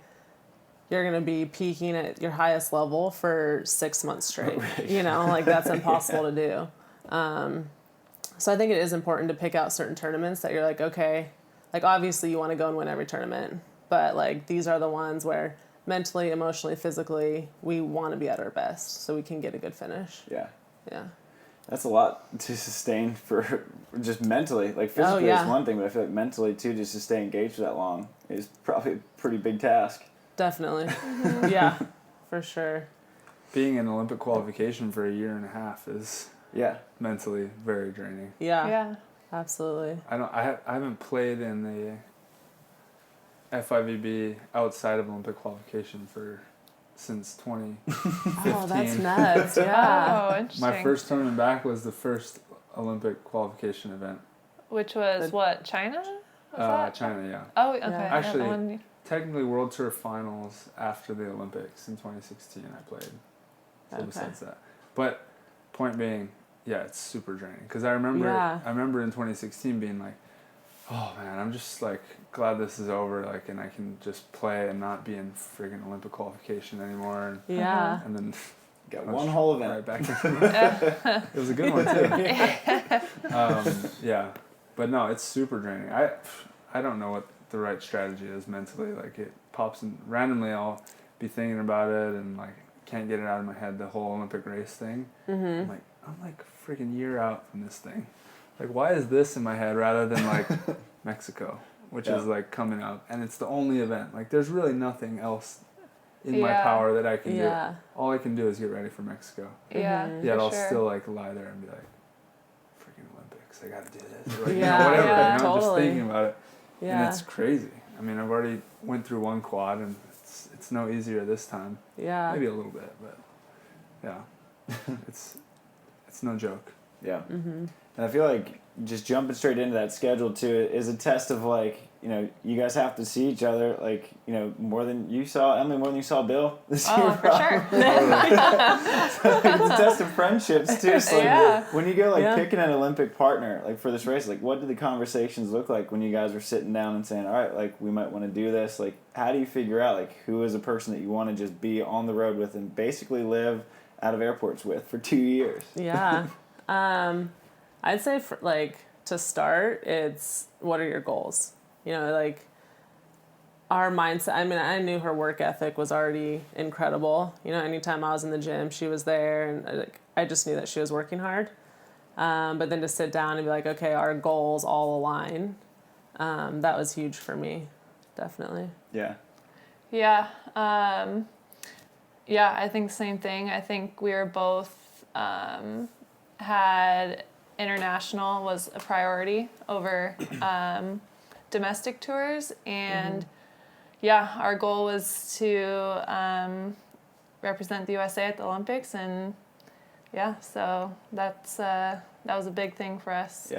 you're going to be peaking at your highest level for 6 months straight. Right. Like that's impossible to do. So I think it is important to pick out certain tournaments that you're like, okay, like obviously you want to go and win every tournament, but like these are the ones where mentally, emotionally, physically, we want to be at our best so we can get a good finish. Yeah. Yeah. That's a lot to sustain for just mentally. Like physically yeah. is one thing, but I feel like mentally too, just to stay engaged for that long is probably a pretty big task. Definitely. Yeah, for sure. Being in Olympic qualification for a year and a half is Yeah. mentally very draining. Yeah. Yeah. Absolutely. I haven't played in the FIVB outside of Olympic qualification since 2015. Oh, that's nuts. Yeah. Oh, interesting. My first tournament back was the first Olympic qualification event. Which was what, China? Was that? China, yeah. Oh, okay. Yeah. I don't Actually, know. Technically World Tour Finals after the Olympics in 2016 I played. So Okay. besides that. But point being, yeah, it's super draining. Because I remember in 2016 being like, oh man, I'm just like glad this is over, like, and I can just play and not be in friggin' Olympic qualification anymore. Yeah. And then Got one whole event. Right back to it was a good one too. Yeah, but no, it's super draining. I don't know what the right strategy is mentally. Like it pops in randomly. I'll be thinking about it and like can't get it out of my head. The whole Olympic race thing. I'm like freaking year out from this thing. Like why is this in my head rather than like Mexico, which is like coming up, and it's the only event. Like there's really nothing else in my power that I can do. All I can do is get ready for Mexico. Yet I'll still like lie there and be like, freaking Olympics, I gotta do this. Or, like, you know, whatever, you know, totally. just thinking about it. And it's crazy. I mean, I've already went through one quad and it's no easier this time. Maybe a little bit, but yeah. it's no joke. Yeah. And I feel like just jumping straight into that schedule too is a test of like, you know, you guys have to see each other like, you know, more than you saw Emily, more than you saw Bill this year. Oh, for sure. So it's a test of friendships too. So like, when you go like picking an Olympic partner like for this race, like what did the conversations look like when you guys were sitting down and saying, all right, like we might want to do this? Like how do you figure out like who is a person that you want to just be on the road with and basically live out of airports with for 2 years? I'd say for, like to start, it's what are your goals? You know, like our mindset. I mean, I knew her work ethic was already incredible. You know, anytime I was in the gym, she was there, and like, I just knew that she was working hard. But then to sit down and be like, okay, our goals all align. That was huge for me, definitely. Yeah, I think the same thing. I think we were both had international was a priority over domestic tours, and our goal was to represent the USA at the Olympics, and so that was a big thing for us.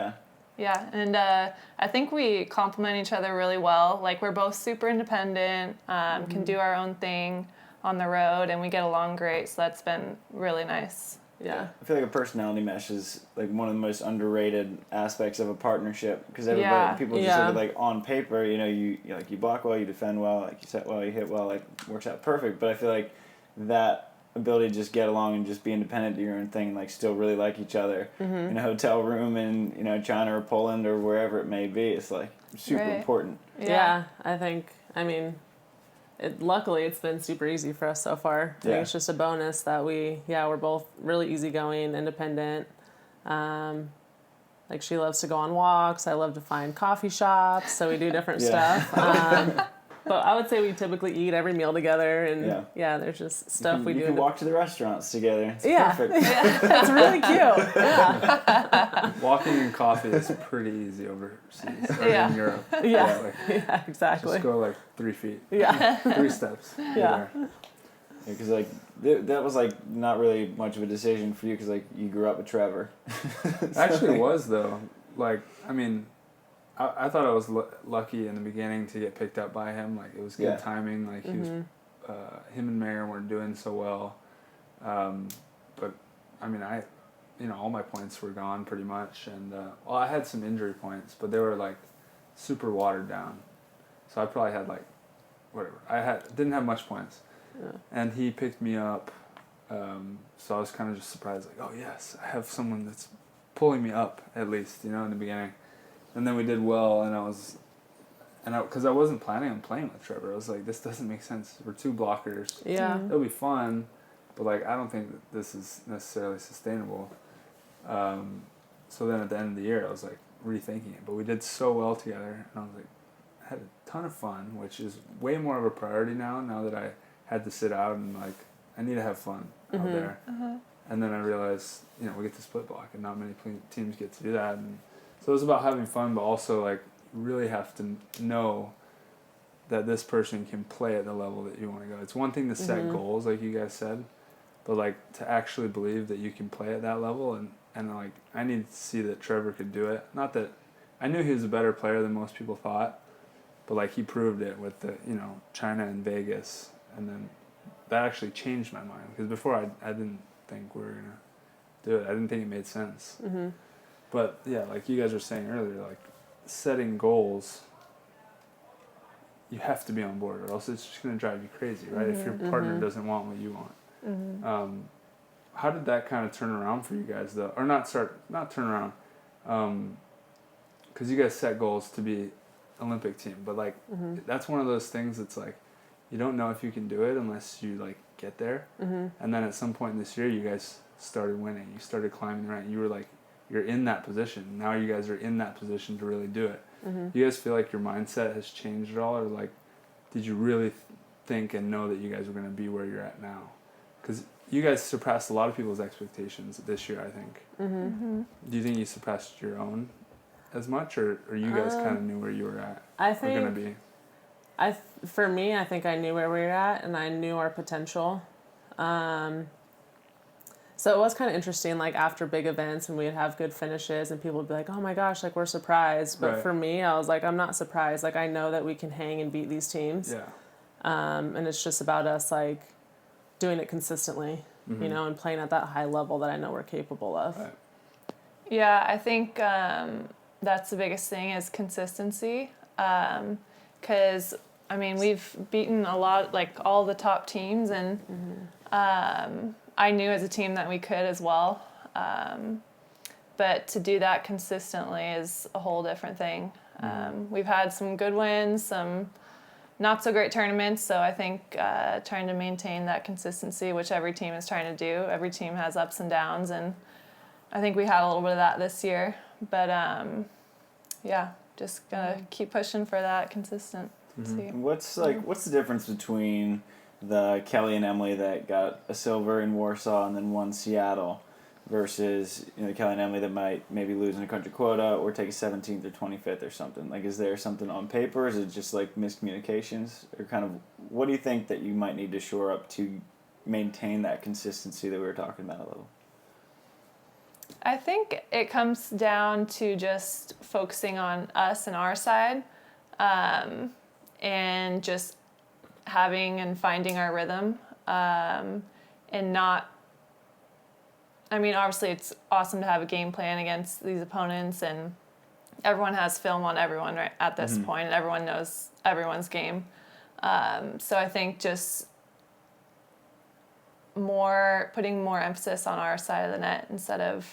And I think we complement each other really well. Like we're both super independent, can do our own thing on the road, and we get along great, so that's been really nice. I feel like a personality mesh is like one of the most underrated aspects of a partnership, because people just look at like on paper, you know, you like you block well, you defend well, like you set well, you hit well, like works out perfect. But I feel like that ability to just get along and just be independent, do your own thing, and like still really like each other in a hotel room in, you know, China or Poland or wherever it may be, it's like super important. I think, I mean, luckily it's been super easy for us so far. I think it's just a bonus that we're both really easygoing, independent. Like she loves to go on walks. I love to find coffee shops, so we do different stuff. But I would say we typically eat every meal together, and there's just stuff we do. You can walk to the restaurants together. It's perfect. It's really cute. Walking and coffee is pretty easy overseas or in Europe. Exactly. Just go like 3 feet. 3 steps. Because like that was like not really much of a decision for you, because like you grew up with Trevor. Actually, it was though. Like I mean, I thought I was lucky in the beginning to get picked up by him. Like it was good timing. Like he was, him and Mayer weren't doing so well, but I mean all my points were gone pretty much, and I had some injury points, but they were like super watered down, so I probably had like whatever. Didn't have much points, and he picked me up, so I was kind of just surprised, like, oh yes, I have someone that's pulling me up at least, you know, in the beginning. And then we did well, and because I wasn't planning on playing with Trevor. I was like, this doesn't make sense. We're 2 blockers. It'll be fun, but like I don't think that this is necessarily sustainable. So then at the end of the year, I was like rethinking it. But we did so well together, and I was like, I had a ton of fun, which is way more of a priority now that I had to sit out and like I need to have fun out there. And then I realized, you know, we get to split block, and not many teams get to do that. And so it was about having fun, but also like you really have to know that this person can play at the level that you want to go. It's one thing to set goals, like you guys said, but like to actually believe that you can play at that level, and like I need to see that Trevor could do it. Not that I knew he was a better player than most people thought, but like he proved it with the, you know, China and Vegas, and then that actually changed my mind, because before I didn't think we were gonna do it. I didn't think it made sense. But yeah, like you guys were saying earlier, like setting goals, you have to be on board, or else it's just gonna drive you crazy, right? If your partner doesn't want what you want. how did that kind of turn around for you guys though? Or not turn around, because you guys set goals to be Olympic team, but like that's one of those things that's like you don't know if you can do it unless you like get there. And then at some point this year, you guys started winning. You started climbing the rank. You were like, you're in that position. Now you guys are in that position to really do it. You guys feel like your mindset has changed at all, or like, did you really think and know that you guys were going to be where you're at now? Because you guys surpassed a lot of people's expectations this year, I think. Do you think you surpassed your own as much, or you guys kind of knew where you were at? I think going to be. For me, I think I knew where we were at, and I knew our potential. So it was kind of interesting, like after big events and we'd have good finishes and people would be like, oh my gosh, like we're surprised. But for me, I was like, I'm not surprised. Like I know that we can hang and beat these teams. Yeah. And it's just about us like doing it consistently, you know, and playing at that high level that I know we're capable of. Right. Yeah, I think that's the biggest thing is consistency. Because, I mean, we've beaten a lot, like all the top teams, and I knew as a team that we could as well. But to do that consistently is a whole different thing. We've had some good wins, some not so great tournaments, so I think trying to maintain that consistency, which every team is trying to do. Every team has ups and downs, and I think we had a little bit of that this year. But yeah, just gonna keep pushing for that consistency. What's the difference between the Kelly and Emily that got a silver in Warsaw and then won Seattle versus the Kelly and Emily that might maybe lose in a country quota or take a 17th or 25th or something? Like, is there something on paper? Is it just like miscommunications, or kind of what do you think that you might need to shore up to maintain that consistency that we were talking about a little? I think it comes down to just focusing on us and our side, and just having and finding our rhythm, and not, I mean, obviously it's awesome to have a game plan against these opponents, and everyone has film on everyone right at this point, and everyone knows everyone's game. So I think just putting more emphasis on our side of the net instead of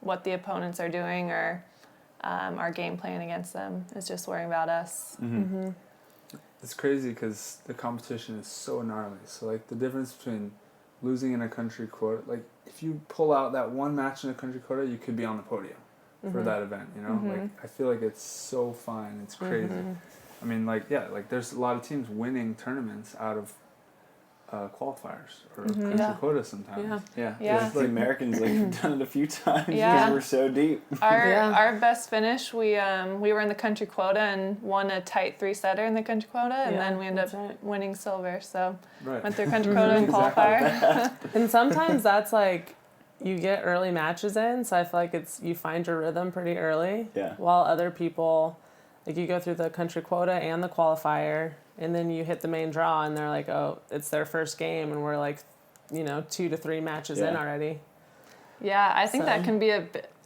what the opponents are doing, or our game plan against them is just worrying about us. It's crazy because the competition is so gnarly. So like the difference between losing in a country quota, like if you pull out that one match in a country quota, you could be on the podium for that event, you know? Like I feel like it's so fine. It's crazy. I mean, like, yeah, like there's a lot of teams winning tournaments out of qualifiers or country quotas sometimes. Yeah. Yeah. The Americans like done it a few times Yeah. because we're so deep. Our best finish, we were in the country quota and won a tight 3-setter in the country quota, and then we ended up winning silver. So went through country quota and qualifier. And sometimes that's like you get early matches in, so I feel like you find your rhythm pretty early. Yeah. While other people, like you go through the country quota and the qualifier, and then you hit the main draw, and they're like, oh, it's their first game, and we're like, 2 to 3 matches in already. Yeah, I think that can be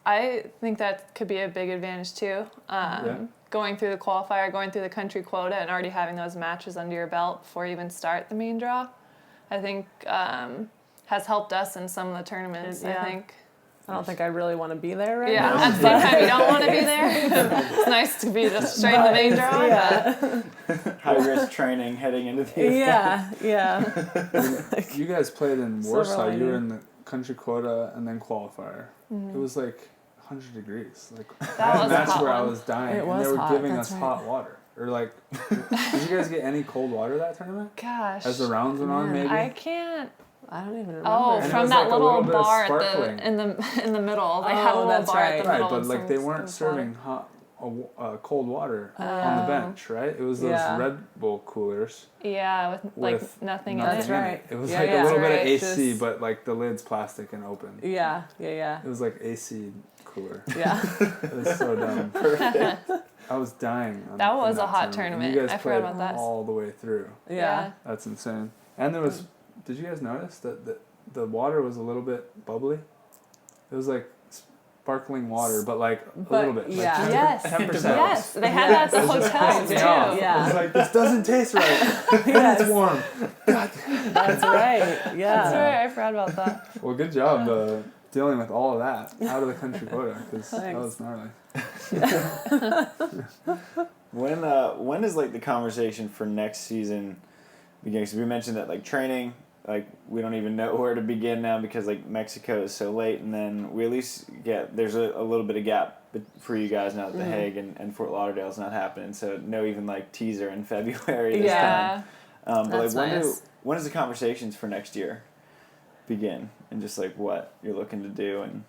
I think that could be a big advantage too. Going through the qualifier, going through the country quota, and already having those matches under your belt before you even start the main draw, I think has helped us in some of the tournaments. I think. I don't think I really want to be there right now. Yeah, at the same time, you don't want to be there. It's nice to be just straight in the main draw. Yeah. High risk training heading into the event. Yeah. You guys played in Warsaw. lining. You were in the country quota and then qualifier. It was like 100 degrees. Like that's where I was dying, and they were giving us hot water. Or like, did you guys get any cold water that tournament? Gosh. As the rounds went on, maybe. I don't even remember. Oh, and from that like little bit bar in the middle. They had a little bar at the middle. Right, but like they weren't serving hot, cold water on the bench, right? It was those Red Bull coolers. Yeah, with nothing in it. That's right. It was like a little bit of AC, but like the lid's plastic and open. Yeah. It was like AC cooler. Yeah. It was so dumb. Perfect. I was dying. That was a hot tournament. You guys I forgot about that. all the way through. Yeah. That's insane. And there was. Did you guys notice that the water was a little bit bubbly? It was like sparkling water, but like a little bit. Yeah. Like Yes. 10%. Yes. They had that at the hotels too. Yeah. I was like, this doesn't taste right. Yes. It's warm. That's right. Yeah. That's right. I forgot about that. Well, good job dealing with all of that out of the country quota, because that Thanks. was gnarly. When is like the conversation for next season beginning? Because we mentioned that like training, like we don't even know where to begin now because like Mexico is so late, and then we at least there's a little bit of gap for you guys now that the Hague and Fort Lauderdale's not happening, so no even like teaser in February this time. But That's like nice. when does the conversations for next year begin, and just like what you're looking to do? And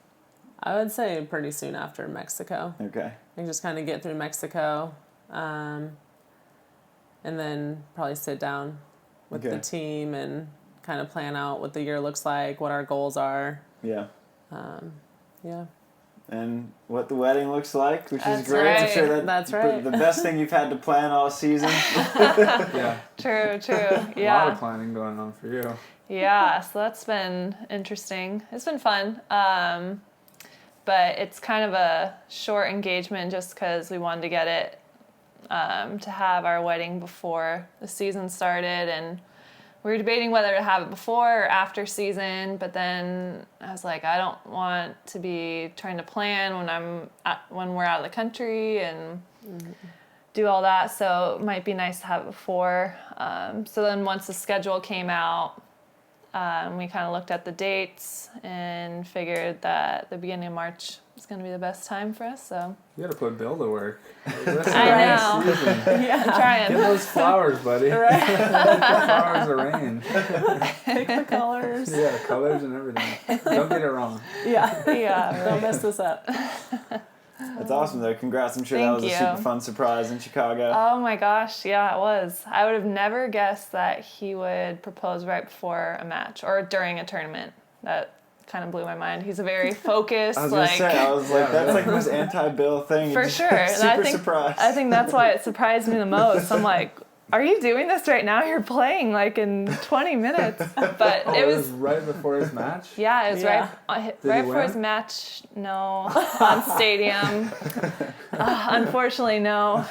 I would say pretty soon after Mexico. okay, And just kind of get through Mexico, and then probably sit down with the team and kind of plan out what the year looks like, what our goals are. yeah. Yeah. And what the wedding looks like, which That's is great. I'm right. sure That's right. the best thing you've had to plan all season. Yeah. True. A lot of Yeah. planning going on for you. Yeah. So that's been interesting. It's been fun. But it's kind of a short engagement just because we wanted to get it to have our wedding before the season started, and we were debating whether to have it before or after season. But then I was like, I don't want to be trying to plan when we're out of the country and do all that. So it might be nice to have it before. So then once the schedule came out, we kind of looked at the dates and figured that the beginning of March was going to be the best time for us. So You got to put Bill to work. I know. I'm trying. Get those flowers, buddy. Get the flowers arranged. Pick the colors. Yeah, colors and everything. Don't get it wrong. Yeah. Yeah, Don't right. mess this up. That's awesome, though. Congrats. I'm sure that Thank was you. a super fun surprise in Chicago. Oh my gosh, yeah, it was. I would have never guessed that he would propose right before a match or during a tournament. That kind of blew my mind. He's a very focused, I was going to say, I was like, that's like the most anti-Bill thing. for Just sure. And Super surprised. I think that's why it surprised me the most. I'm like, are you doing this right now? You're playing like in 20 minutes. But It was right before his match? yeah, it was Yeah. right he before win? his match. No, on Stadium. Unfortunately, no.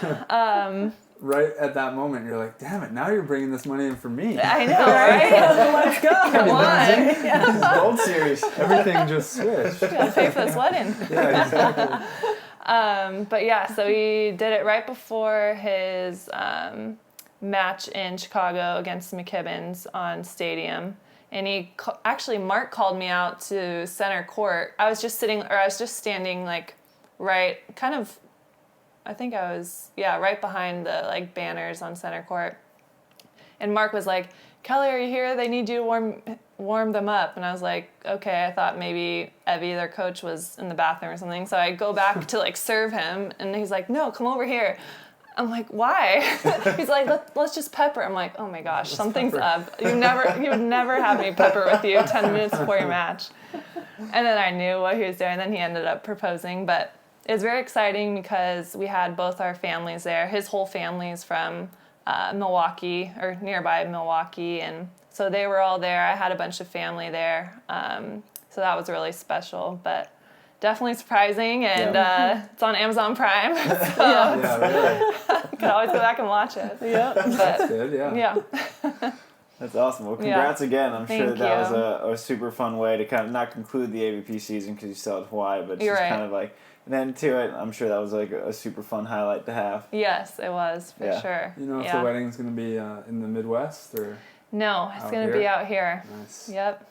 Right at that moment, you're like, damn it, now you're bringing this money in for me. I know, right? Let's go. Come on. Gold Series. Everything just switched. Gotta pay for this wedding. Yeah, exactly. But yeah, so we did it right before his match in Chicago against the McKibbins on Stadium. And actually, Mark called me out to center court. I was just standing like right, kind of, I think I was, right behind the like banners on center court. And Mark was like, Kelly, are you here? They need you to warm them up. And I was like, okay. I thought maybe Evie, their coach, was in the bathroom or something. So I go back to like serve him, and he's like, no, come over here. I'm like, why? He's like, let's just pepper. I'm like, oh my gosh, something's up. You would never have me pepper with you 10 minutes before your match. And then I knew what he was doing. Then he ended up proposing, but it was very exciting because we had both our families there. His whole family's from Milwaukee, or nearby Milwaukee, and so they were all there. I had a bunch of family there, so that was really special, but definitely surprising, and it's on Amazon Prime, so Yeah, really. you can always go back and watch it. Yep. That's good, yeah. Yeah. That's awesome. Well, congrats again. I'm sure Thank that was you. a super fun way to kind of not conclude the AVP season because you still had Hawaii, but You're just right. kind of like an end to it. I'm sure that was like a super fun highlight to have. Yes, it was, for Yeah. sure. You know if Yeah. the wedding's going to be in the Midwest or No, it's Out going to here? be out here. nice? Yep.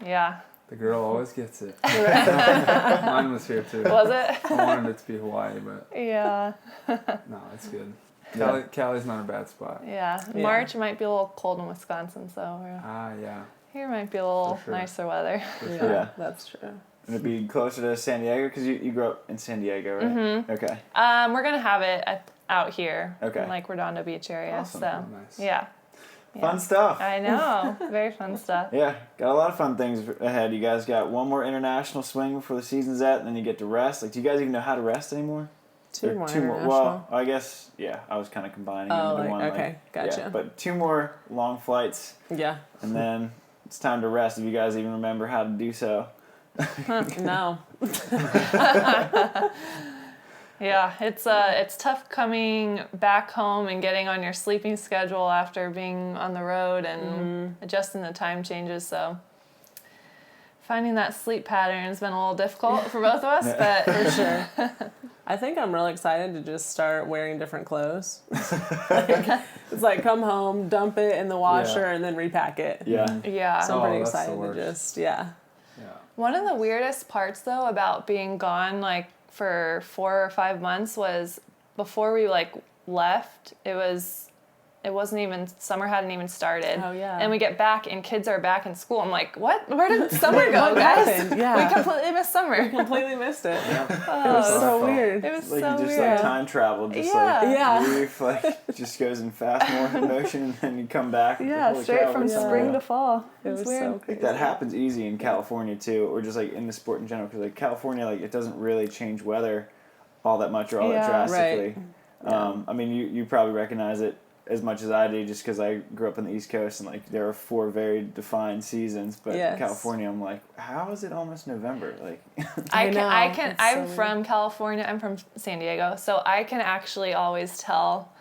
Yeah. The girl always gets it. Mine was here too. Was it? I wanted it to be Hawaii, but Yeah. no, it's good. Yeah. Cali's not a bad spot. Yeah. Yeah. March might be a little cold in Wisconsin, so Yeah. here might be a little For sure. nicer weather. For sure. Yeah, Yeah. that's true. And it'd be closer to San Diego because you grew up in San Diego, right? Mm-hmm. Okay. We're gonna have it out here, Okay. in like Redondo Beach area. Awesome. So Oh, nice. yeah. Fun stuff. I know. Very fun stuff. Yeah, got a lot of fun things ahead. You guys got one more international swing before the season's at, and then you get to rest. Like, do you guys even know how to rest anymore? Two Or more Well, international. I guess, yeah, I was kind of combining Oh, into like, one. okay, gotcha. Yeah, but 2 more long flights, Yeah. and then it's time to rest. If you guys even remember how to do so No. Yeah, it's tough coming back home and getting on your sleeping schedule after being on the road and adjusting the time changes. So finding that sleep pattern has been a little difficult for both of us, but For sure. I think I'm really excited to just start wearing different clothes. It's like come home, dump it in the washer, and then repack it. Yeah. yeah. So I'm pretty that's the excited to worst. just, yeah. One of the weirdest parts though about being gone like for 4 or 5 months was before we like left, it wasn't even, summer hadn't even started. Oh, yeah. And we get back and kids are back in school. I'm like, what? Where did summer go, What guys? happened? Yeah. We completely missed summer. Completely missed it. Yeah. It was so awful. weird. It was Like so you just weird. like time travel, just Yeah. like Yeah. leave, like it just goes in fast motion, and then you come back. Yeah, Holy straight cow, from where's summer spring go? to fall. It It's was weird. so I think crazy. that happens easy in California too, or just like in the sport in general, because like California, like it doesn't really change weather all that much or all that Yeah. drastically. Right. I mean, you probably recognize it as much as I do, just because I grew up on the East Coast and like there are 4 very defined seasons. But Yes. in California, I'm like, how is it almost November? Like, I know. It's I'm so from California. I'm from San Diego, so I can actually always tell.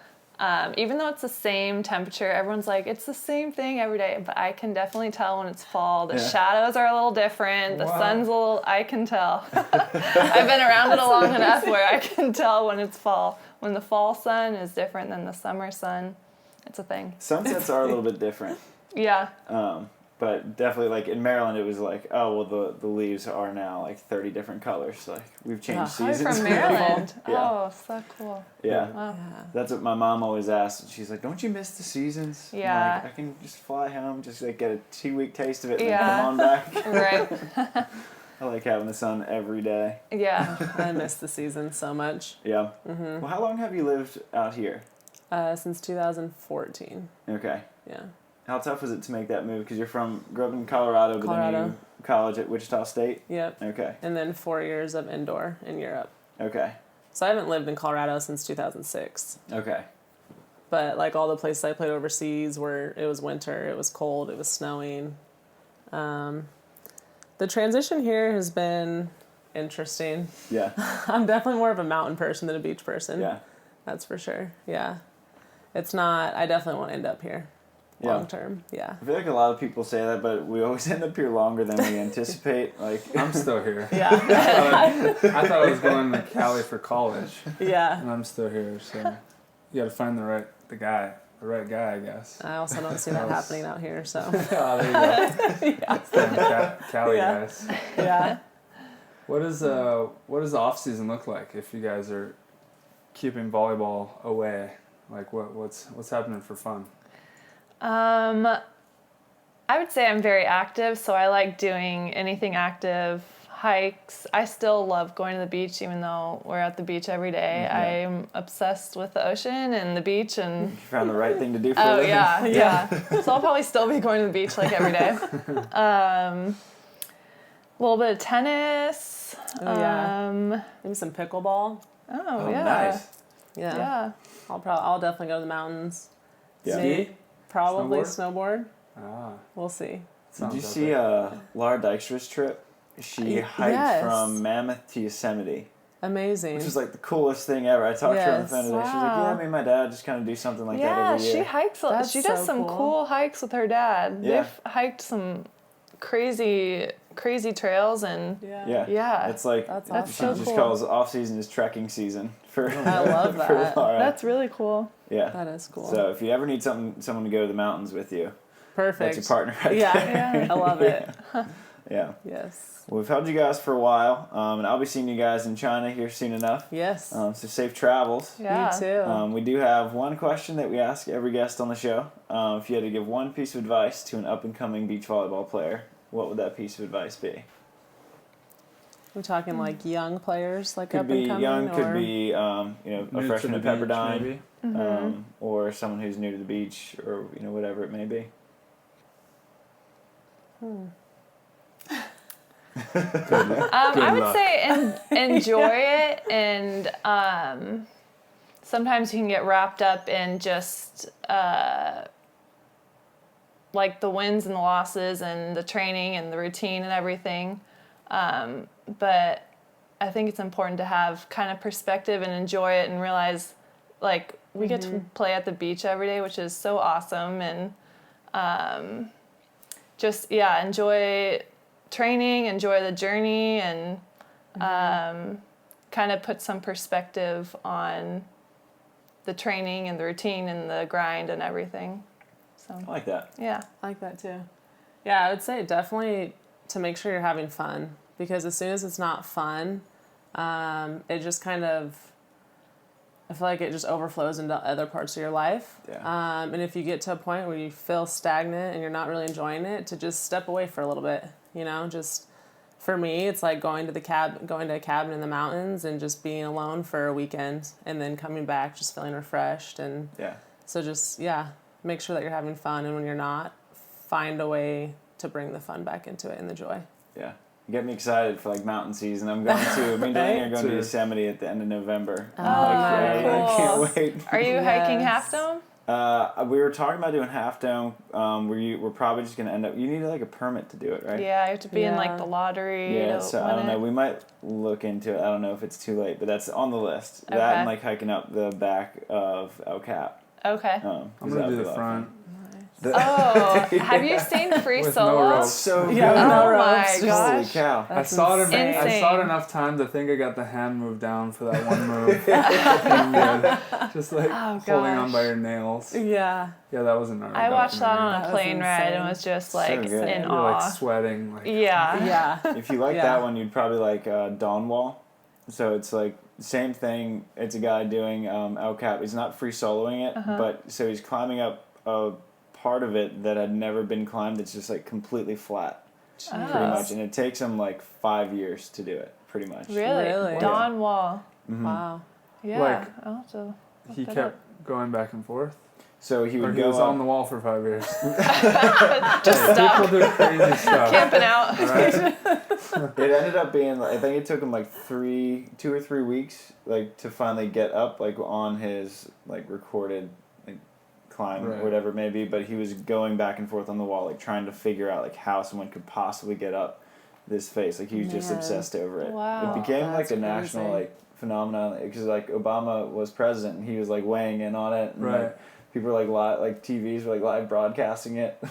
Even though it's the same temperature, everyone's like, it's the same thing every day. But I can definitely tell when it's fall. The Yeah. shadows are a little different. The Wow. sun's a little, I can tell. I've been around it long enough where I can tell when it's fall. When the fall sun is different than the summer sun. It's a thing. sunsets are a little bit different. Yeah. But definitely, like in Maryland, it was like, oh well, the leaves are now like 30 different colors. Like we've changed Oh, you're seasons. from Maryland. Yeah. Oh, so cool. Yeah, Wow. Yeah. that's what my mom always asked. She's like, "Don't you miss the seasons?" I'm Yeah. like, I can just fly home, just like get a 2-week taste of it, and Yeah. then come on back. Right. I like having the sun every day. Yeah. I miss the season so much. Yeah. Well, how long have you lived out here? Since 2014. Okay. Yeah. How tough was it to make that move? Because grew up in Colorado, but then Colorado. you college at Wichita State. Yep. Okay. And then 4 years of indoor in Europe. Okay. So I haven't lived in Colorado since 2006. Okay. But like all the places I played overseas where it was winter, it was cold, it was snowing. The transition here has been interesting. Yeah. I'm definitely more of a mountain person than a beach person. Yeah. That's for sure. Yeah. It's not, I definitely won't end up here Yeah. long term. Yeah. I feel like a lot of people say that, but we always end up here longer than we anticipate. Like, I'm still here. Yeah. I thought I was going to Cali for college, Yeah. and I'm still here. So you got to find the right guy, I guess. I also don't see that happening out here, so Oh, there you go. Damn Cali Yeah. guys. yeah. What does the off season look like if you guys are keeping volleyball away? Like what's happening for fun? I would say I'm very active, so I like doing anything active, hikes. I still love going to the beach, even though we're at the beach every day. Mhm. I'm obsessed with the ocean and the beach, and you found the right thing to do for a oh living. yeah. So I'll probably still be going to the beach like every day. A little bit of tennis. Oh, yeah. Maybe some pickleball. Oh, Yeah. nice. Yeah. Yeah. I'll definitely go to the mountains. Yeah. Maybe, probably snowboard. Ah, We'll see. Did sounds you epic. see Laura Dykstra's trip? She hiked Yes. from Mammoth to Yosemite, Amazing. which is like the coolest thing ever. I talked to her on the Yes. phone today. She's like, Wow. yeah, me and my dad just kind of do something like that Yeah, every year. she hikes. That's She does so some cool. cool hikes with her dad. Yeah. They've hiked some crazy trails, and Yeah. yeah, It's like, That's she awesome. so just cool. calls off season is trekking season for, I love for that. Laura. that's really cool. Yeah. That is cool. So if you ever need someone to go to the mountains with you, Perfect. that's your partner right Yeah. there. I love it. Yeah. Yes. Well, we've held you guys for a while, and I'll be seeing you guys in China here soon enough. Yes. So safe travels. Yeah. Me too. We do have one question that we ask every guest on the show. If you had to give one piece of advice to an up-and-coming beach volleyball player, what would that piece of advice be? We're talking like young players, like Could up be and coming, young, or could be a New to freshman the at beach, Pepperdine, maybe? or someone who's new to the beach, or whatever it may be. I would luck. say enjoy it, and sometimes you can get wrapped up in just like the wins and the losses and the training and the routine and everything. But I think it's important to have kind of perspective and enjoy it and realize, like, we get to play at the beach every day, which is so awesome. And just, enjoy training, enjoy the journey, and kind of put some perspective on the training and the routine and the grind and everything. So I like that. Yeah. I like that too. Yeah, I would say definitely to make sure you're having fun, because as soon as it's not fun, it just kind of, I feel like it just overflows into other parts of your life. Yeah. And if you get to a point where you feel stagnant and you're not really enjoying it, to just step away for a little bit, just for me, it's like going to a cabin in the mountains and just being alone for a weekend and then coming back just feeling refreshed. And so just, make sure that you're having fun. And when you're not, find a way to bring the fun back into it and the joy. Yeah. You get me excited for like mountain season. I'm going to, me and Danny are going to Yosemite at the end of November. Oh, I can't wait. Are you hiking Half Dome? We were talking about doing Half Dome. We're probably just going to end up, you need like a permit to do it, right? Yeah, you have to be in like the lottery. Yeah, so I don't know. We might look into it. I don't know if it's too late, but that's on the list. Okay. That and like hiking up the back of El Cap. Okay. I'm going to do the front. Have you seen Free With Solo? no ropes. So good. Yeah, oh no my ropes. gosh. Holy cow. I saw it insane. enough time to think I got the hand move down for that one move. Just like holding on by your nails. Yeah. Yeah, that was an gnarly I watched that documentary. on a plane ride and was just like So good. in You're awe. like sweating. Like, Yeah. Yeah. If you like that one, you'd probably like Dawnwall. So it's like same thing. It's a guy doing El Cap. He's not free soloing it, but so he's climbing up a part of it that had never been climbed. It's just like completely flat, pretty much, and it takes him like 5 years to do it, pretty much. Really? Dawn Wall. Mm-hmm. Wow. Yeah. Like, I'll have to look he that kept up. going back and forth. So he Or would he go was up. on the wall for 5 years. Just stop People do crazy stuff. camping out. Right? It ended up being, I think it took him like 2 or 3 weeks, like to finally get up, like on his like recorded like climb or whatever it may be. But he was going back and forth on the wall, like trying to figure out like how someone could possibly get up this face. Like he was just obsessed over it. Wow. It became like That's a national like phenomenon because like Obama was president and he was like weighing in on it. And, like, people were like TVs were like live broadcasting it.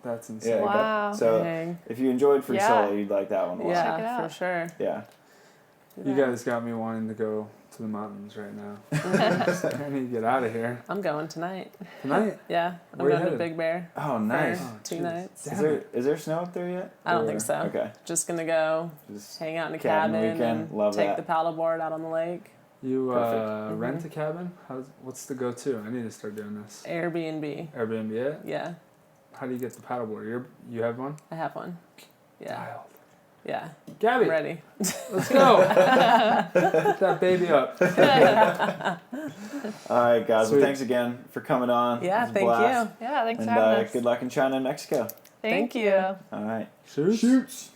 That's insane. Wow. So Dang. if you enjoyed Free Solo, you'd like that one a lot. Yeah, Check it out. for sure. Yeah. You guys got me wanting to go to the mountains right now. I need to get out of here. I'm going tonight. Tonight? Yeah, I'm Where you going to headed? Big Bear. Oh, nice. For 2 nights. Is there snow up there yet? I don't think so. Okay. Just gonna go Just hang out in a cabin cabin weekend. and Love take that. the paddleboard out on the lake. You Perfect. rent a cabin? What's the go-to? I need to start doing this. Airbnb. Airbnb it? Yeah, How do you get the paddleboard? You have one? I have one. Yeah, Dialed. yeah. Gabby, I'm ready. let's go. Get that baby up. All right, guys. Sweet. Well, thanks again for coming on. Yeah, It was a thank blast. you. Yeah, thanks And for having us. good luck in China and Mexico. Thank you. All right. Shoots.